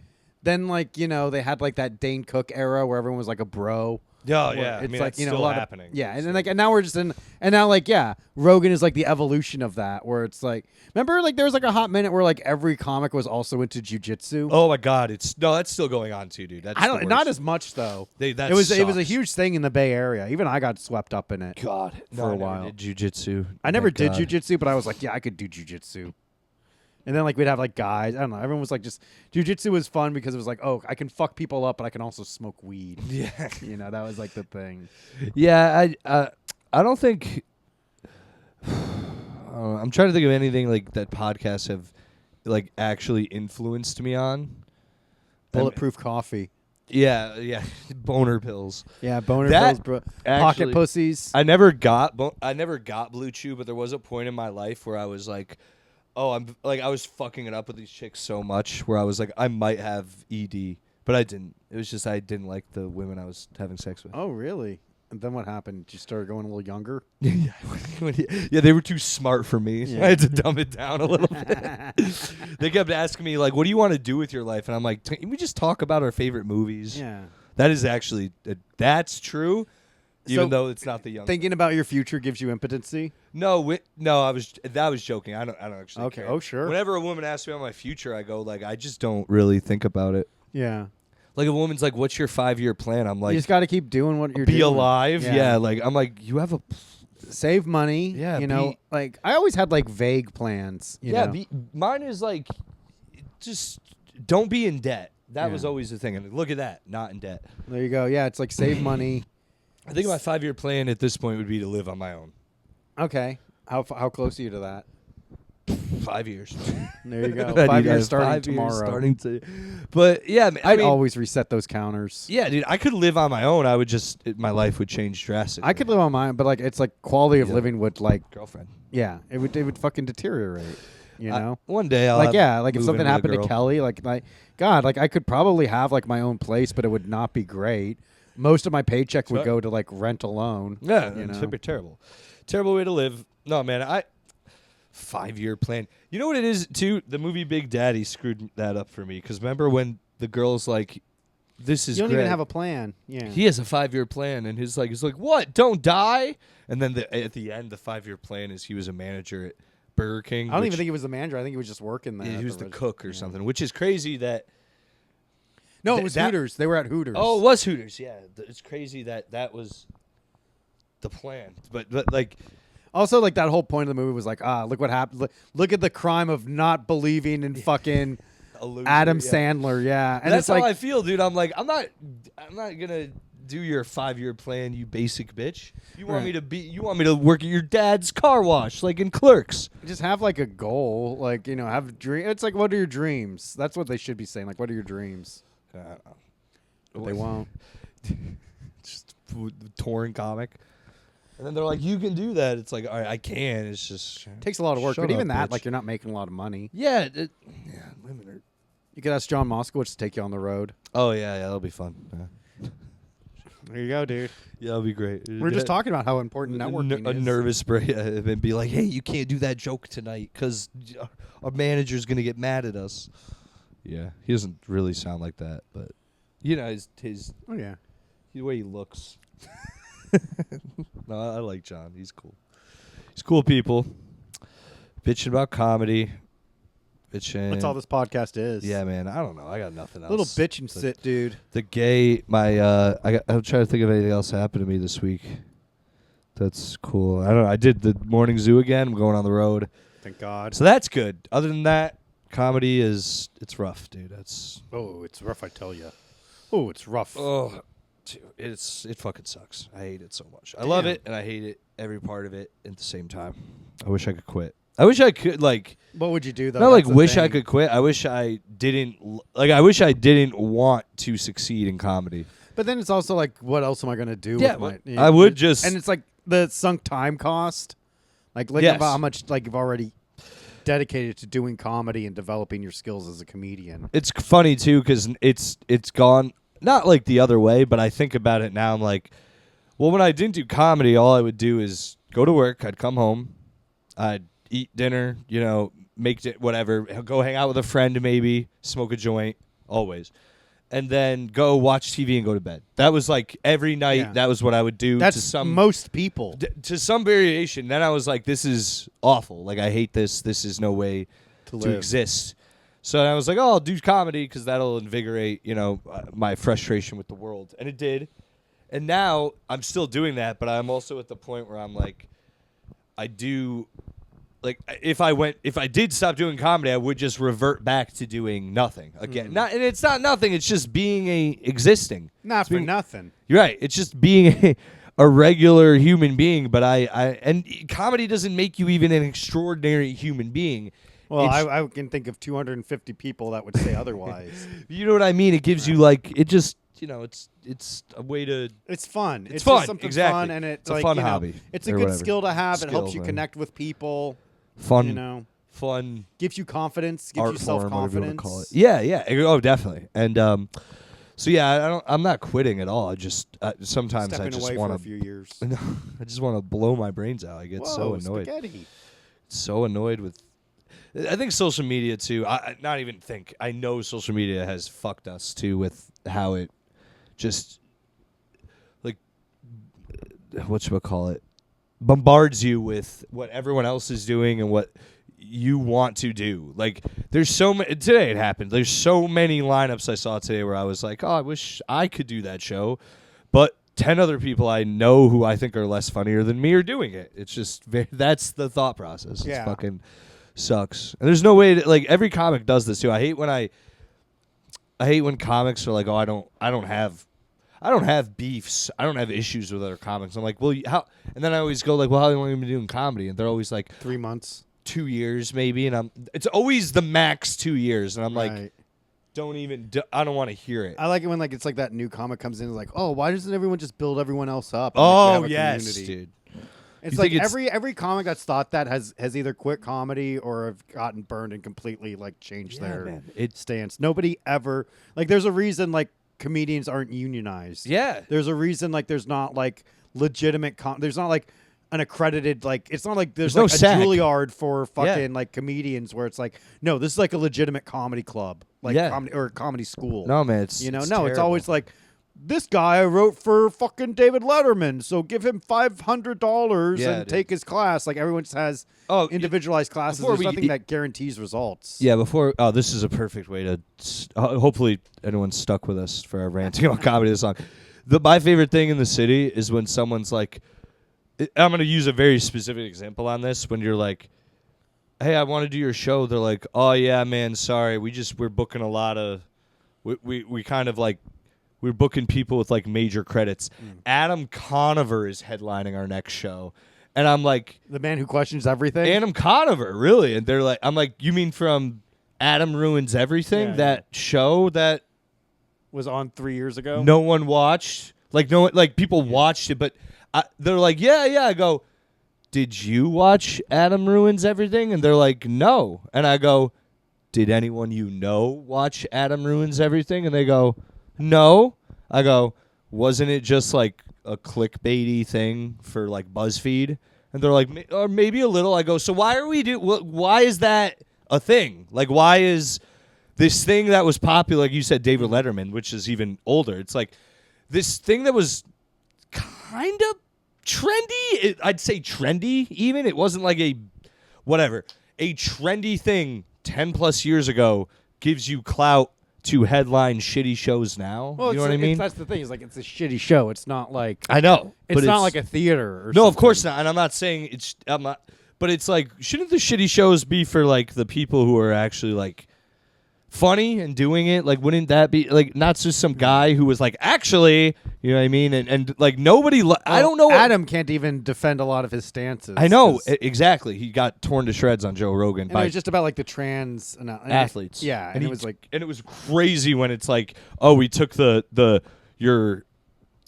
they had like that Dane Cook era where everyone was like a bro. Oh Where yeah, it's I mean, like that's a still lot happening. Of, yeah, and then like, and now we're just in, and now like, yeah, Rogan is like the evolution of that, where it's like, remember, like there was like a hot minute where like every comic was also into jujitsu. Oh my god, that's still going on too, dude. That's I don't, the not worst. as much though. That it was a sucks. huge thing in the Bay Area. Even I got swept up in it. God for a I never while. did jujitsu. I never Thank did God. jujitsu, but I was like, yeah, I could do jujitsu. And then like we'd have like guys, I don't know. Everyone was like, just jujitsu was fun because it was like, oh, I can fuck people up, but I can also smoke weed. Yeah, That was like the thing. yeah. I don't think. I'm trying to think of anything like that podcasts have like actually influenced me on. Bulletproof coffee. Yeah. Boner pills. Yeah, boner That pills, bro. actually- Pocket pussies. I never got Blue Chew, but there was a point in my life where I was like, oh, I was fucking it up with these chicks so much where I was like, I might have ED, but I didn't. It was just I didn't like the women I was having sex with. Oh, really? And then what happened? You started going a little younger? Yeah, they were too smart for me. So Yeah. I had to dumb it down a little bit. They kept asking me like, "What do you want to do with your life?" And I'm like, "Can we just talk about our favorite movies?" Yeah. That is actually that's true, even So, though it's not the young. Thinking about your future gives you impotency? No, I was joking. I don't actually. Okay. care. Oh, sure. Whenever a woman asks me about my future, I go like, I just don't really think about it. Yeah. Like, if a woman's like, "What's your 5-year plan?" I'm You like, just got to keep doing what you're "Be doing. alive." Yeah. Yeah. Like, I'm like, you have a. Save money. Yeah, like I always had like vague plans. You know? Mine is like, just don't be in debt. That Yeah. was always the thing. And look at that, not in debt. There you go. Yeah, it's like save money. I think my 5-year plan at this point would be to live on my own. Okay. How close are you to that? 5 years. There you go. I 5 need years to- starting 5 years tomorrow. starting to, but yeah, I I'd mean, always reset those counters. yeah, dude, I could live on my own. I would just my life would change drastically. I could live on mine, but like it's like quality of Yeah. living would like girlfriend. it would fucking deteriorate. You know. One day I'll Like if move something in with a happened to girl. Kelly, like God, like I could probably have like my own place, but it would not be great. Most of my paycheck would Sure. go to like rent alone. Yeah, you it's know? terrible. Terrible way to live. No, man, 5-year plan. You know what it is, too? The movie Big Daddy screwed that up for me. Because remember when the girl's like, this is You don't great. even have a plan. Yeah. He has a 5-year plan, and he's like, what? Don't die? And then at the end, the 5-year plan is he was a manager at Burger King. I don't even think he was the manager. I think he was just working there. he was at the reg- cook or yeah. something, which is crazy that. No, it was that- Hooters. They were at Hooters. Oh, it was Hooters. Yeah, it's crazy that was the plan. But like. Also, like that whole point of the movie was like, look what happened. Look at the crime of not believing in fucking A loser, Adam yeah. Sandler. Yeah, and That's it's like, how I feel, dude. I'm like, I'm not gonna do your 5-year plan, you basic bitch. You want Right. you want me to work at your dad's car wash, like in Clerks. just have like a goal. Like have a dream. It's like, what are your dreams? That's what they should be saying. Like, what are your dreams? But they won't. Just touring comic. And then they're like, you can do that. It's like, all right, I can. It's just Takes a lot of work, Shut but even up, that, bitch. like, you're not making a lot of money. yeah, women are. You could ask John Moskowitz to take you on the road. Oh yeah, that'll be fun. Yeah, There you go, dude. that'll be great. We're just talking about how important networking a is. nervous break and be like, hey, you can't do that joke tonight because our manager's gonna get mad at us. Yeah, he doesn't really sound like that, but his Oh yeah. the way he looks. No, I like John. He's cool. He's cool people. Bitching about comedy. Bitching. That's all this podcast is. Yeah, man. I don't know. I got nothing else. Little bitch and The- sit, dude. The gay. I'm trying to think of anything else that happened to me this week. That's cool. I don't know. I did the morning zoo again. I'm going on the road, Thank God. so that's good. Other than that, comedy it's rough, dude. That's Oh, it's rough, I tell you. Oh, it's rough. oh, dude, it fucking sucks. I hate it so much. I love Damn. it and I hate it every part of it at the same time. I wish I could quit. I wish I could like What would you do though? not like That's the wish I thing. could quit. I wish I didn't I wish I didn't want to succeed in comedy. But then it's also like, what else am I gonna do? Yeah, with my, I would just and it's like the sunk time cost. Like, look Yes. about how much like you've already dedicated to doing comedy and developing your skills as a comedian. It's funny too because it's gone not like the other way, but I think about it now. I'm like, well, when I didn't do comedy, all I would do is go to work. I'd come home, I'd eat dinner, make it whatever, go hang out with a friend, maybe smoke a joint, always, and then go watch TV and go to bed. That was like every night. Yeah. That was what I would do. That's to some most people. to some variation. Then I was like, this is awful. Like I hate this. This is no way to live. exist. So I was like, oh, I'll do comedy because that'll invigorate, my frustration with the world. And it did. And now I'm still doing that, but I'm also at the point where I'm like, if I did stop doing comedy, I would just revert back to doing nothing again. And it's not nothing. It's just being existing. Not It's for being- nothing. You're right. It's just being a regular human being. But and comedy doesn't make you even an extraordinary human being. Well, It's- I can think of 250 people that would say otherwise. you know what I mean? It gives you like it just it's a way to It's fun. It's It's fun, just something exactly. fun, and It's like, a fun hobby It's a or good whatever. skill to have. It helps Skill, you man. connect with people. fun fun Gives you confidence. Gives art you form, whatever you self-confidence. want to call it. Yeah. Oh, definitely. And so yeah, I'm not quitting at all. I just sometimes I Stepping just away want for a few years. I just want to blow my brains out. I get so Whoa, annoyed. spaghetti. So annoyed with. I think social media too. I know social media has fucked us too with how it just like whatchamacallit bombards you with what everyone else is doing and what you want to do. Like there's so many today it happened. There's so many lineups I saw today where I was like, oh, I wish I could do that show, but 10 other people I know who I think are less funnier than me are doing it. It's just that's the thought process. It's Yeah. fucking sucks. And there's no way to, like every comic does this too. I hate when comics are like, "Oh, I don't have beefs. I don't have issues with other comics." I'm like, "Well, how?" And then I always go like, "Well, how long have you been doing comedy?" And they're always like, 3 months. 2 years maybe, and it's always the max 2 years, and I'm like, Right. I don't want to hear it. I like it when like it's like that new comic comes in, like, oh, why doesn't everyone just build everyone else up? And, like, we have Oh a yes, community? dude. It's You like think it's- every comic that's thought that has either quit comedy or have gotten burned and completely like changed Yeah, their man. stance. Nobody ever like. There's a reason like comedians aren't unionized. Yeah. There's a reason like there's not like legitimate. There's not like an accredited like. It's not like there's no like a SAG. Juilliard for fucking like comedians where it's like no, this is like a legitimate comedy club, like Yeah. comedy or comedy school. No, man. It's It's terrible. always like this guy wrote for fucking David Letterman, so give him $500 Yeah, and dude. take his class. Like everyone just has individualized classes. before There's we- nothing that guarantees results. Yeah, this is a perfect way to. Hopefully, anyone's stuck with us for our ranting about comedy this long. My favorite thing in the city is when someone's like, I'm going to use a very specific example on this. When you're like, hey, I want to do your show. They're like, oh, yeah, man, sorry. We're booking a lot of. We kind of like. We're booking people with like major credits. Adam Conover is headlining our next show. And I'm like, The man who questions everything. Adam Conover, really? And they're like, I'm like, you mean from Adam Ruins Everything? Yeah, That show that was on 3 years ago. no one watched? Like no one, like people watched it, but they're like, yeah. I go, did you watch Adam Ruins Everything? And they're like, no. And I go, did anyone you know watch Adam Ruins Everything? And they go, no. I go, wasn't it just like a clickbaity thing for like BuzzFeed? And they're like, or maybe a little. I go, so why are we why is that a thing? Like, why is this thing that was popular, like you said, David Letterman, which is even older? It's like this thing that was kind of trendy. I'd say trendy even. It wasn't like a trendy thing 10 plus years ago gives you clout to headline shitty shows now. Well, you know what I mean? That's the thing. It's like it's a shitty show. It's not like I know. it's but not like a theater. Or No, of something. course not. And I'm not saying it's. I'm not. But it's like, shouldn't the shitty shows be for like the people who are actually like funny and doing it? Like, wouldn't that be like not just some guy who was like, actually, you know what I mean? And like nobody. I don't know. Adam can't even defend a lot of his stances. I know 'cause- exactly. He got torn to shreds on Joe Rogan And it by was just about like the trans athletes. Yeah, and he it was like and it was crazy when it's like, oh, we took the your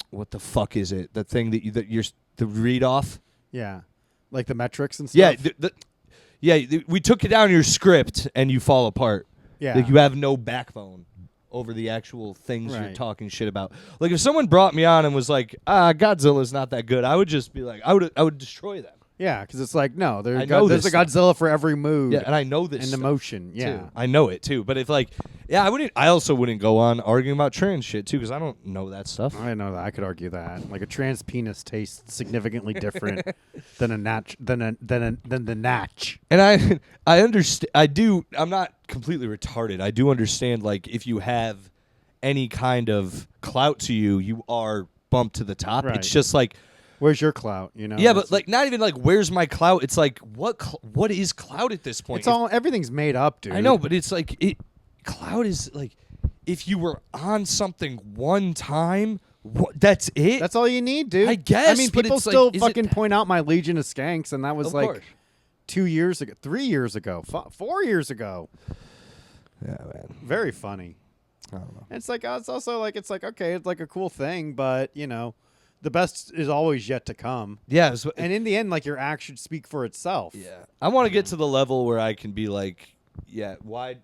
what the fuck is it? The thing that you're the read off. yeah, like the metrics and Yeah, stuff. we took it down your script and you fall apart. Yeah. Like you have no backbone over the actual things you're Right. talking shit about. Like if someone brought me on and was like, Godzilla's not that good, I would just be like, I would destroy them. Yeah, because it's like no, I know there's a this stuff. Godzilla for every mood. Yeah, and I know this and stuff, emotion. too. Yeah, I know it too. But if like, yeah, I also wouldn't go on arguing about trans shit too because I don't know that stuff. I know that. I could argue that like a trans penis tastes significantly different than a natch than the natch. And I understand. I'm not completely retarded. I do understand. Like if you have any kind of clout to you, you are bumped to the top. Right. It's just like. Where's your clout? You know. Yeah, but It's like not even like where's my clout? It's like what is clout at this point? it's all everything's made up, dude. I know, but it's like clout is like if you were on something one time, that's it. That's all you need, dude. I guess, I mean, but people it's like, still is it- fucking point out my Legion of Skanks, and that was Of like course. 2 years ago, 3 years ago, 4 years ago. Yeah, man. Very funny. I don't know. And it's like it's also like it's like okay, it's like a cool thing, but you know, the best is always yet to come. Yeah, And in the end, like your act should speak for itself. yeah. I want to get to the level where I can be like, yeah, why?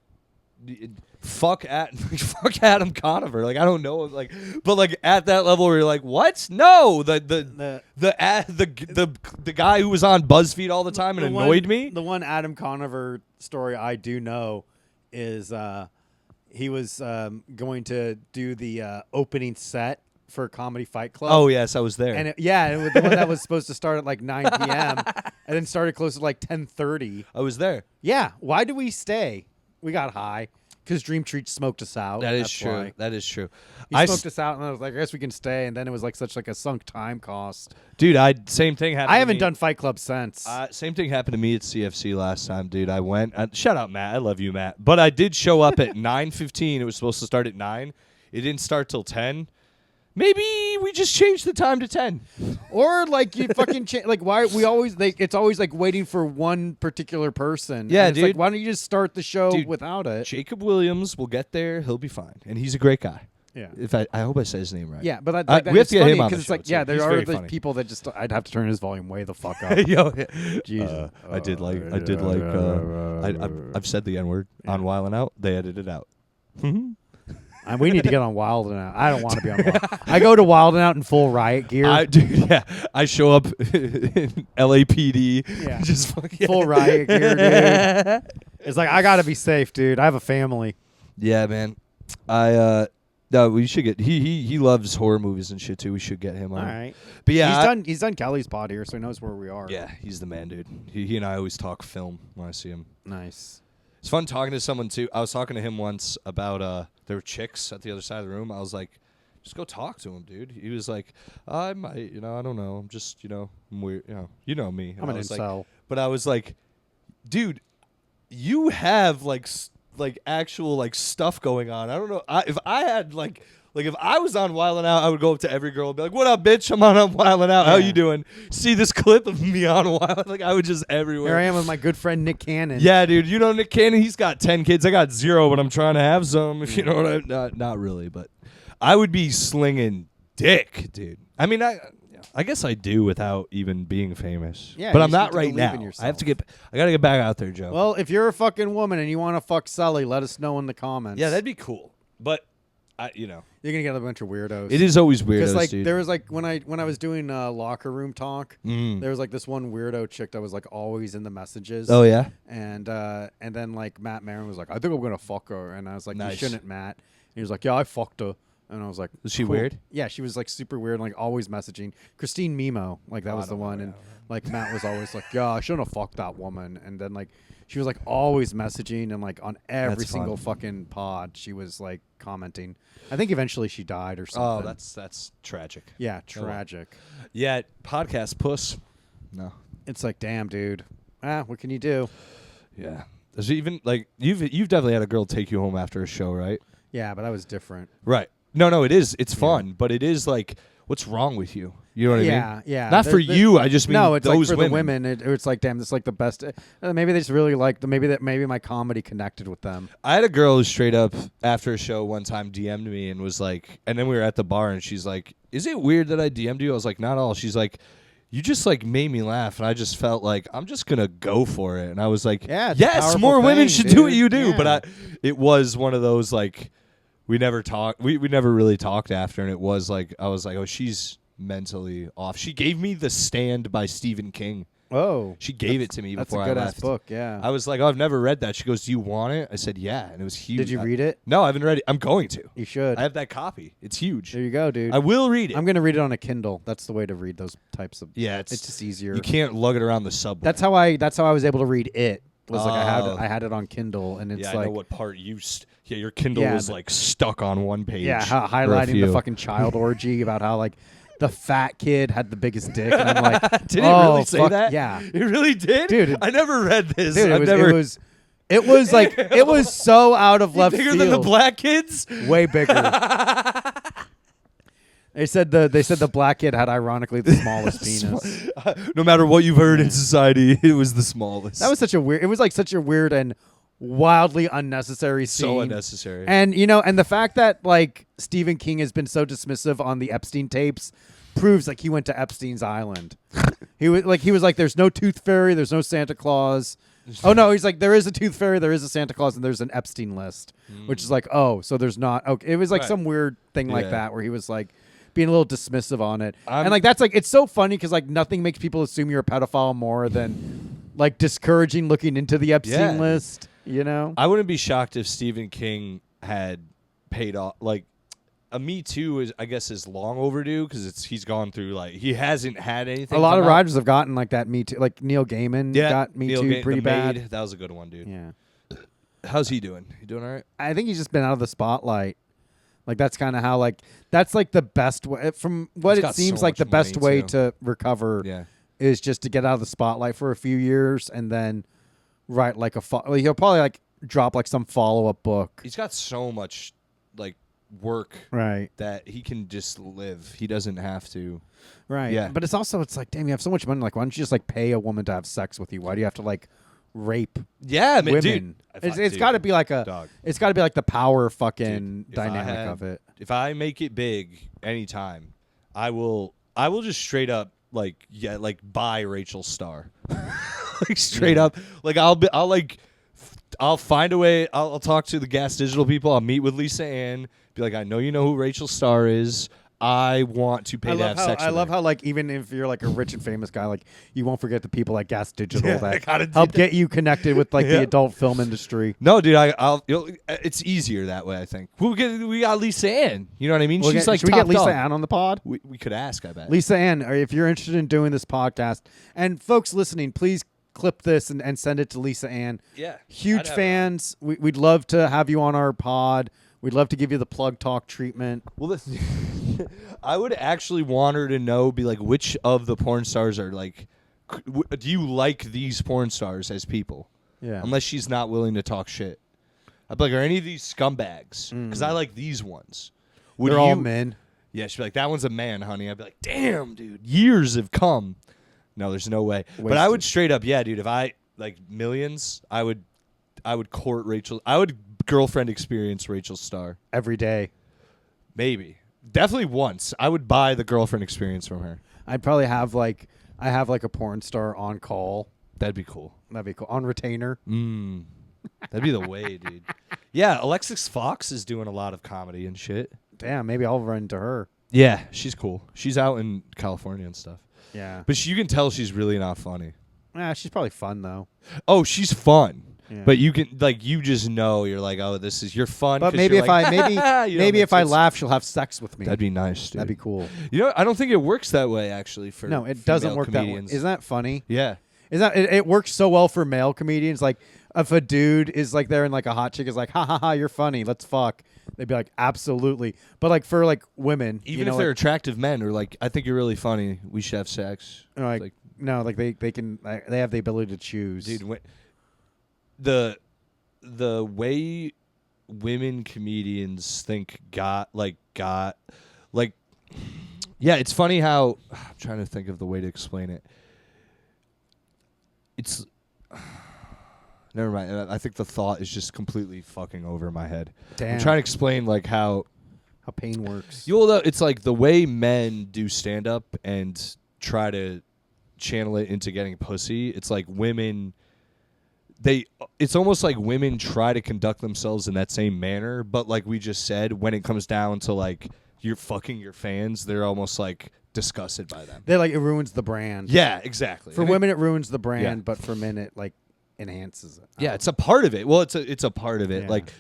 Fuck Adam Conover. Like I don't know, like, but like at that level where you're like, what? No, the guy who was on BuzzFeed all the time and annoyed me. The one Adam Conover story I do know is he was going to do the opening set for Comedy Fight Club. Oh yes, I was there. And it was the one that was supposed to start at like 9 p.m. and then started close at like 10:30. I was there. Yeah. Why did we stay? We got high because Dream Treat smoked us out. That is That's true. why. That is true. He smoked us out, and I was like, I guess we can stay. And then it was like such like a sunk time cost. Dude, same thing happened. I to haven't me. done Fight Club since. Same thing happened to me at CFC last time, dude. I went. Shout out, Matt. I love you, Matt. But I did show up at 9:15. It was supposed to start at 9. It didn't start till 10. Maybe we just change the time to 10. Or like you fucking like why we always it's always like waiting for one particular person. Yeah, And it's dude. Like, why don't you just start the show Dude, without it? Jacob Williams will get there. He'll be fine, and he's a great guy. Yeah. If I hope I said his name right. Yeah, but we that have it's to get funny him on the because it's show, like, yeah, too. He's there are very the funny. people that just I'd have to turn his volume way the fuck up. Yo, Jesus. I've said the N-word on Wild 'N Out. They edited it out. We need to get on Wild 'N Out. I don't want to be on Wild. I go to Wild 'N Out in full riot gear. Dude, I show up in LAPD. Yeah. Just fucking Full riot gear, dude. It's like, I got to be safe, dude. I have a family. Yeah, man. No, we should get. He loves horror movies and shit too. We should get him on. All right. But yeah, He's done Kelly's pod here, so he knows where we are. Yeah, he's the man, dude. He and I always talk film when I see him. Nice. It's fun talking to someone too. I was talking to him once about there were chicks at the other side of the room. I was like, just go talk to him, dude. He was like, I might, I don't know. I'm just, I'm weird. You know me. I'm an I was like, incel. but I was like, dude, you have like actual like stuff going on. I don't know. If I had like if I was on Wild 'N Out, I would go up to every girl and be like, "What up, bitch? I'm on Wild 'N Out. How Yeah. you doing? See this clip of me on Wild?" Like I would just everywhere. Here I am with my good friend Nick Cannon. Yeah, dude. You know Nick Cannon? He's got 10 kids. I got 0, but I'm trying to have some. If you know what not really, but I would be slinging dick, dude. I mean, I guess I do without even being famous. Yeah, but you I'm just not have to right believe in now. yourself. I got to get back out there, Joe. Well, if you're a fucking woman and you want to fuck Selli, let us know in the comments. yeah, that'd be cool. But you're gonna get a bunch of weirdos. it is always weird. Because like dude. there was like when I was doing locker room talk, Mm. there was like this one weirdo chick that was like always in the messages. Oh yeah. And then like Matt Maron was like, I think I'm gonna fuck her, and I was like, Nice. You shouldn't, Matt. And he was like, Yeah, I fucked her. And I was like, Was she cool. weird? Yeah, she was like super weird, like always messaging. Christine Mimo, like that was the one, and like Matt was always like, yeah, I shouldn't have fucked that woman. And then like she was like always messaging, and like on every That's single fun. fucking pod, she was like commenting. I think eventually she died or something. Oh, that's tragic. yeah, tragic. Yeah, podcast puss. No. It's like, damn, dude. What can you do? Yeah. There's even like you've definitely had a girl take you home after a show, right? Yeah, but that was different. Right. No, it is. It's fun, but it is like, what's wrong with you? You know what I mean? Yeah. Not for you. I just mean no, it's those like for women. the women. It's like, damn, this is like the best. Maybe they just really like maybe my comedy connected with them. I had a girl who straight up after a show one time DM'd me and was like, and then we were at the bar and she's like, "Is it weird that I DM'd you?" I was like, "Not at all." She's like, "You just like made me laugh," and I just felt like I'm just gonna go for it. And I was like, Yeah, it's a yes, powerful more women thing, should dude. do what you do." Yeah. But it was one of those like we never talked. We never really talked after, and it was like I was like, "Oh, she's mentally off." She gave me The Stand by Stephen King. Oh, She gave it to me that's before a good I ass left. book. Yeah. I was like, "Oh, I've never read that." She goes, "Do you want it?" I said, "Yeah," and it was huge. Did you read it? No, I haven't read it. I'm going to. You should. I have that copy. It's huge. There you go, dude. I will read it. I'm gonna read it on a Kindle. That's the way to read those types of. Yeah, It's just easier. You can't lug it around the subway. That's how I was able to read it. Was like Oh. I had it on Kindle, and it's yeah, like I know what part you. Yeah, your Kindle Yeah, was like stuck on one page. yeah, or a highlighting the few. fucking child orgy about how like the fat kid had the biggest dick, and I'm like, Did oh, it really say fuck, that? Yeah, It really did, Dude, I never read this. dude, I've never. it was like it was so out of left bigger field. than the black kids. Way bigger. They said the black kid had ironically the smallest penis. No matter what you've heard in society, it was the smallest. That was such a weird. It was like such a weird and wildly unnecessary scene. so unnecessary. And and the fact that like Stephen King has been so dismissive on the Epstein tapes proves like he went to Epstein's island. he was like there's no tooth fairy, there's no Santa Claus. Oh no, he's like there is a tooth fairy, there is a Santa Claus, and there's an Epstein list, which is like so there's not. Okay, it was like Right. some weird thing like Yeah. that where he was like being a little dismissive on it, I'm- and like that's like it's so funny because like nothing makes people assume you're a pedophile more than like discouraging looking into the Epstein Yeah. list. You know, I wouldn't be shocked if Stephen King had paid off. Like a Me Too is long overdue because he's gone through like he hasn't had anything. a lot come of out. writers have gotten like that Me Too. Like Neil Gaiman got Me Neil Too Gaiman, pretty The bad. Maid, that was a good one, dude. Yeah, How's he doing? You doing all right? I think he's just been out of the spotlight. Like that's kind of how like that's like the best way from what He's it got seems so like the much best money, way too. to recover Yeah. is just to get out of the spotlight for a few years and then write like he'll probably like drop like some follow-up book. He's got so much like work Right. that he can just live. He doesn't have to. Right. Yeah. But it's like, damn, you have so much money. Like, why don't you just like pay a woman to have sex with you? Why do you have to like rape Yeah, man, women? dude. It's got to be like dog. it's got to be like the power fucking Dude, if dynamic of it. If I make it big anytime, I will just straight up like buy Rachel Starr. Like straight up. Like I'll find a way. I'll talk to the Gas Digital people. I'll meet with Lisa Ann. Be like, I know you know who Rachel Starr is. I want to pay to have sex with I love her. how like even if you're like a rich and famous guy, like you won't forget the people at Gas Digital Yeah, I that gotta do help that. get you connected with like Yeah. the adult film industry. No, dude, it's easier that way. I think we got Lisa Ann. You know what I mean? She's like should we get top Lisa dog. Ann on the pod? We could ask. I bet. Lisa Ann, or if you're interested in doing this podcast, and folks listening, please clip this and send it to Lisa Ann. Yeah, Huge I'd have fans. We'd love to have you on our pod. We'd love to give you the plug talk treatment. Well, listen, I would actually want her to know, be like, which of the porn stars are like, do you like these porn stars as people? Yeah. Unless she's not willing to talk shit. I'd be like, are any of these scumbags? Because I like these ones. Would They're you? all men. Yeah, she'd be like, that one's a man, honey. I'd be like, damn, dude, years have come. No, there's no way. But I would straight up, yeah, dude, if I, like, millions, I would court Rachel. I would girlfriend experience Rachel Starr. Every day. Maybe. Definitely once. I would buy the girlfriend experience from her. I'd probably have like a porn star on call. That'd be cool. That'd be cool. On retainer. That'd be the way, dude. Yeah, Alexis Fox is doing a lot of comedy and shit. Damn, maybe I'll run into her. Yeah, she's cool. She's out in California and stuff. Yeah. But you can tell she's really not funny. She's probably fun though. Oh, she's fun. Yeah. But you can you just know you're like, oh, you're fun. But 'cause maybe you're if like, I you know, if I it's- laugh, she'll have sex with me. That'd be nice, dude. That'd be cool. You know, I don't think it works that way actually for No, it doesn't female work comedians. that way. Isn't that funny? Yeah. It works so well for male comedians. Like if a dude is like there and like a hot chick is like, ha ha ha, you're funny, let's fuck. They'd be like, absolutely. But like for like women, Even if they're attractive men, or like, I think you're really funny, we should have sex. like no, like they can they have the ability to choose. Dude, the way women comedians think got yeah, it's funny how I'm trying to think of the way to explain it. It's never mind. I think the thought is just completely fucking over my head. Damn. I'm trying to explain like how pain works. it's like the way men do stand up and try to channel it into getting pussy. It's like women. It's almost like women try to conduct themselves in that same manner, but like we just said, when it comes down to like you're fucking your fans, they're almost like disgusted by them. They it ruins the brand. Yeah, exactly. For And women, it ruins the brand, Yeah. but for men, it like enhances it. yeah, it's a part of it. Well, it's a part of it. Yeah. Like,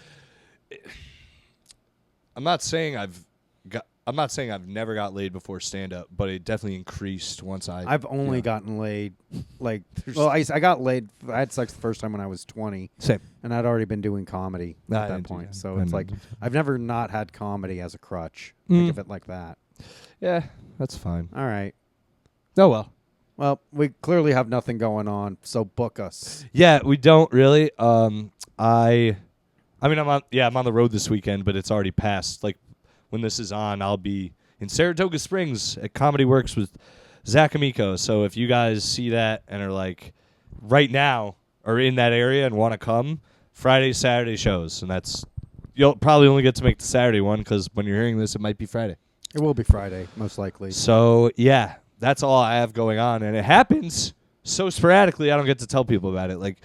I'm not saying I've never got laid before stand up, but it definitely increased once I've only gotten laid like I got laid. I had sex the first time when I was 20, same. and I'd already been doing comedy I at didn't that do point. that. So I it's like didn't do I've never not had comedy as a crutch. Think of it like that. Yeah, that's fine. All right. Oh well. Well, we clearly have nothing going on, so book us. Yeah, we don't really. I'm on the road this weekend, but it's already passed. Like when this is on, I'll be in Saratoga Springs at Comedy Works with Zach Amico. So if you guys see that and are like right now are in that area and want to come, Friday, Saturday shows, and you'll probably only get to make the Saturday one because when you're hearing this, it might be Friday. It will be Friday, most likely. So yeah, that's all I have going on, and it happens so sporadically. I don't get to tell people about it. Like.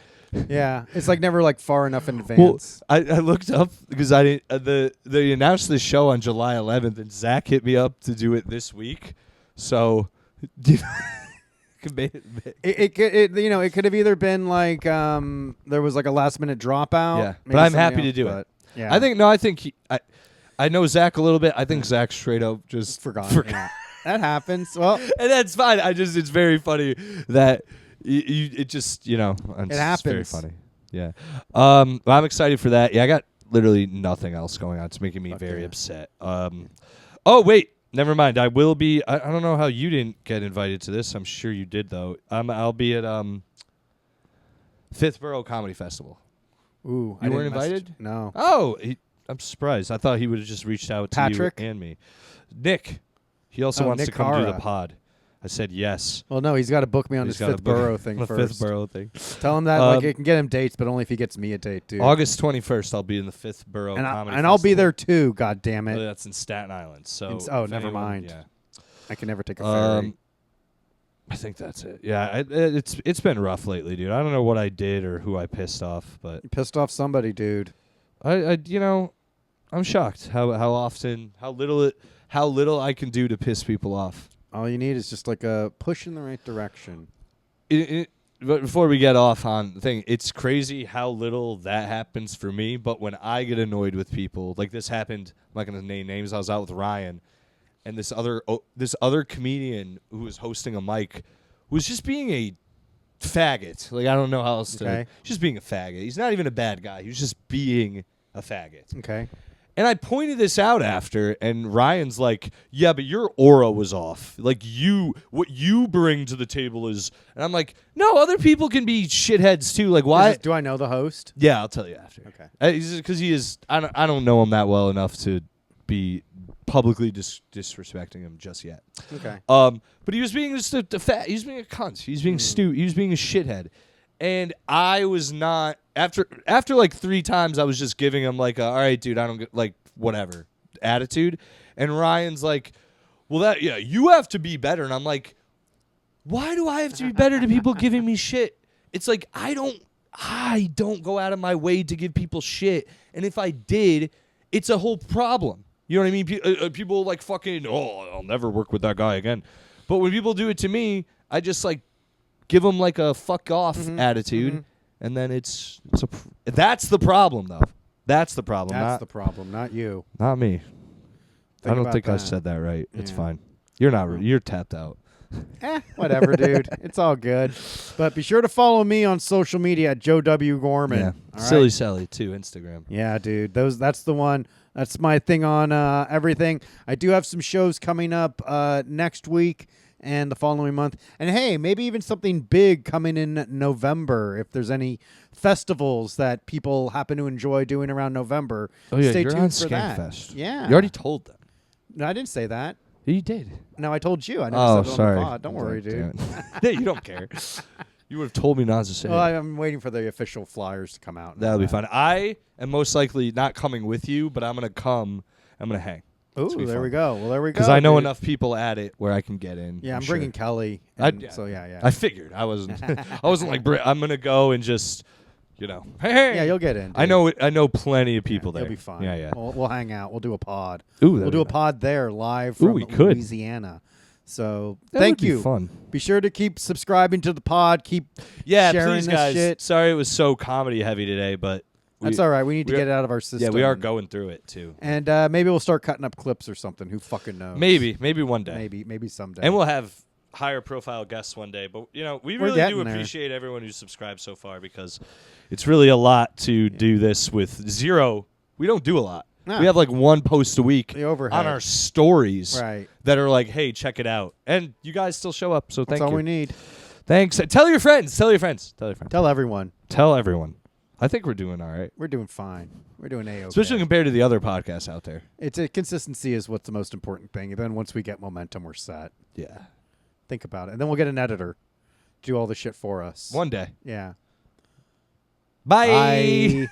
Yeah, it's like never like far enough in advance. Well, I looked up because I didn't. They announced this show on July 11th, and Zach hit me up to do it this week. So, it could have either been like there was like a last minute dropout. yeah, maybe but I'm something happy to else, do but, it. Yeah, I think I know Zach a little bit. I think Zach straight up just forgot. Yeah. That happens. Well, and that's fine. It's very funny that. It just it's happens. very funny. Yeah. Well, I'm excited for that. Yeah, I got literally nothing else going on. It's making me very upset. Oh wait, never mind. I will be. I don't know how you didn't get invited to this. I'm sure you did though. I'll be at Fifth Borough Comedy Festival. ooh, You weren't invited? No. Oh, I'm surprised. I thought he would have just reached out to Patrick? you and me. Nick. He also wants Nick to come do the Cara. pod. I said yes. Well, no, he's got to book me on He's his gotta fifth book borough thing the first. fifth borough thing. Tell him that like I can get him dates, but only if he gets me a date, dude. August 21st, I'll be in the fifth borough and comedy I'll be festival. there too. God damn it! That's in Staten Island. So Never anyone- mind. Yeah. I can never take a ferry. I think that's it. Yeah, it's been rough lately, dude. I don't know what I did or who I pissed off, but You pissed off somebody, dude. I I'm shocked how little I can do to piss people off. All you need is just like a push in the right direction. But before we get off on the thing, it's crazy how little that happens for me. But when I get annoyed with people, like this happened, I'm not gonna name names. I was out with Ryan, and this other comedian who was hosting a mic was just being a faggot. Like I don't know how else to. Just being a faggot. He's not even a bad guy. He was just being a faggot. Okay. And I pointed this out after, and Ryan's like, "Yeah, but your aura was off. Like what you bring to the table is." And I'm like, "No, other people can be shitheads too. Like why?" Do I know the host? Yeah, I'll tell you after. Okay. Because he is. I don't know him that well enough to be publicly disrespecting him just yet. Okay. But he was being just he was being a cunt. He was being he was being a shithead. And I was not after like 3 times I was just giving him like all right, dude, I don't get like whatever attitude. And Ryan's like, well, you have to be better. And I'm like, why do I have to be better to people giving me shit? It's like I don't go out of my way to give people shit. And if I did, it's a whole problem. You know what I mean? People like fucking, I'll never work with that guy again. But when people do it to me, I just like give them like a fuck off attitude, and then that's the problem though. That's the problem. That's the problem, not you. Not me. I don't think I that. said that right. It's Yeah. fine. You're not. You're tapped out. Whatever, dude. It's all good. But be sure to follow me on social media at Joe W. Gorman. Yeah. All Silly right? Selly too. Instagram. Yeah, dude. That's the one. That's my thing on everything. I do have some shows coming up next week and the following month. And hey, maybe even something big coming in November. If there's any festivals that people happen to enjoy doing around November, Oh yeah, stay you're tuned on for that. Skankfest. Yeah. You already told them. No, I didn't say that. You did. No, I told you. I never Oh, said it sorry. on the pod. Don't worry, dude. Yeah, you don't care. You would have told me not to say Well, it. I'm waiting for the official flyers to come out. and That'll all be that. fun. I am most likely not coming with you, but I'm going to come. I'm going to hang. Ooh, there we go. Well, there we go. Because I know dude. enough people at it where I can get in. Yeah, I'm sure. bringing Kelly. I- and yeah. So yeah. I figured. I wasn't like, I'm going to go and just, hey. Yeah, you'll get in. I dude. know plenty of people there. You'll be fine. Yeah, yeah. We'll hang out. We'll do a pod. Ooh, We'll that'd do be a fun. pod there live Ooh, from we could. Louisiana. So That thank would be you. fun. Be sure to keep subscribing to the pod. Keep Yeah, sharing please, this guys. shit. Sorry it was so comedy heavy today, but That's all right. We need to we are- get it out of our system. yeah, we are going through it too. And maybe we'll start cutting up clips or something. Who fucking knows? Maybe one day. Maybe someday. And we'll have higher profile guests one day. But, we We're really do getting there. appreciate everyone who's subscribed so far because it's really a lot to do this with zero. We don't do a lot. No. We have like one post a week The overhead. on our stories Right. that are like, hey, check it out. And you guys still show up, so That's thank all you. we need. Thanks. Tell your friends. Tell your friends. Tell your friends. Tell everyone. Tell everyone. I think we're doing all right. We're doing fine. We're doing A-okay. Especially compared to the other podcasts out there. Consistency is what's the most important thing. And then once we get momentum, we're set. Yeah. Think about it. And then we'll get an editor to do all the shit for us. One day. Yeah. Bye. Bye.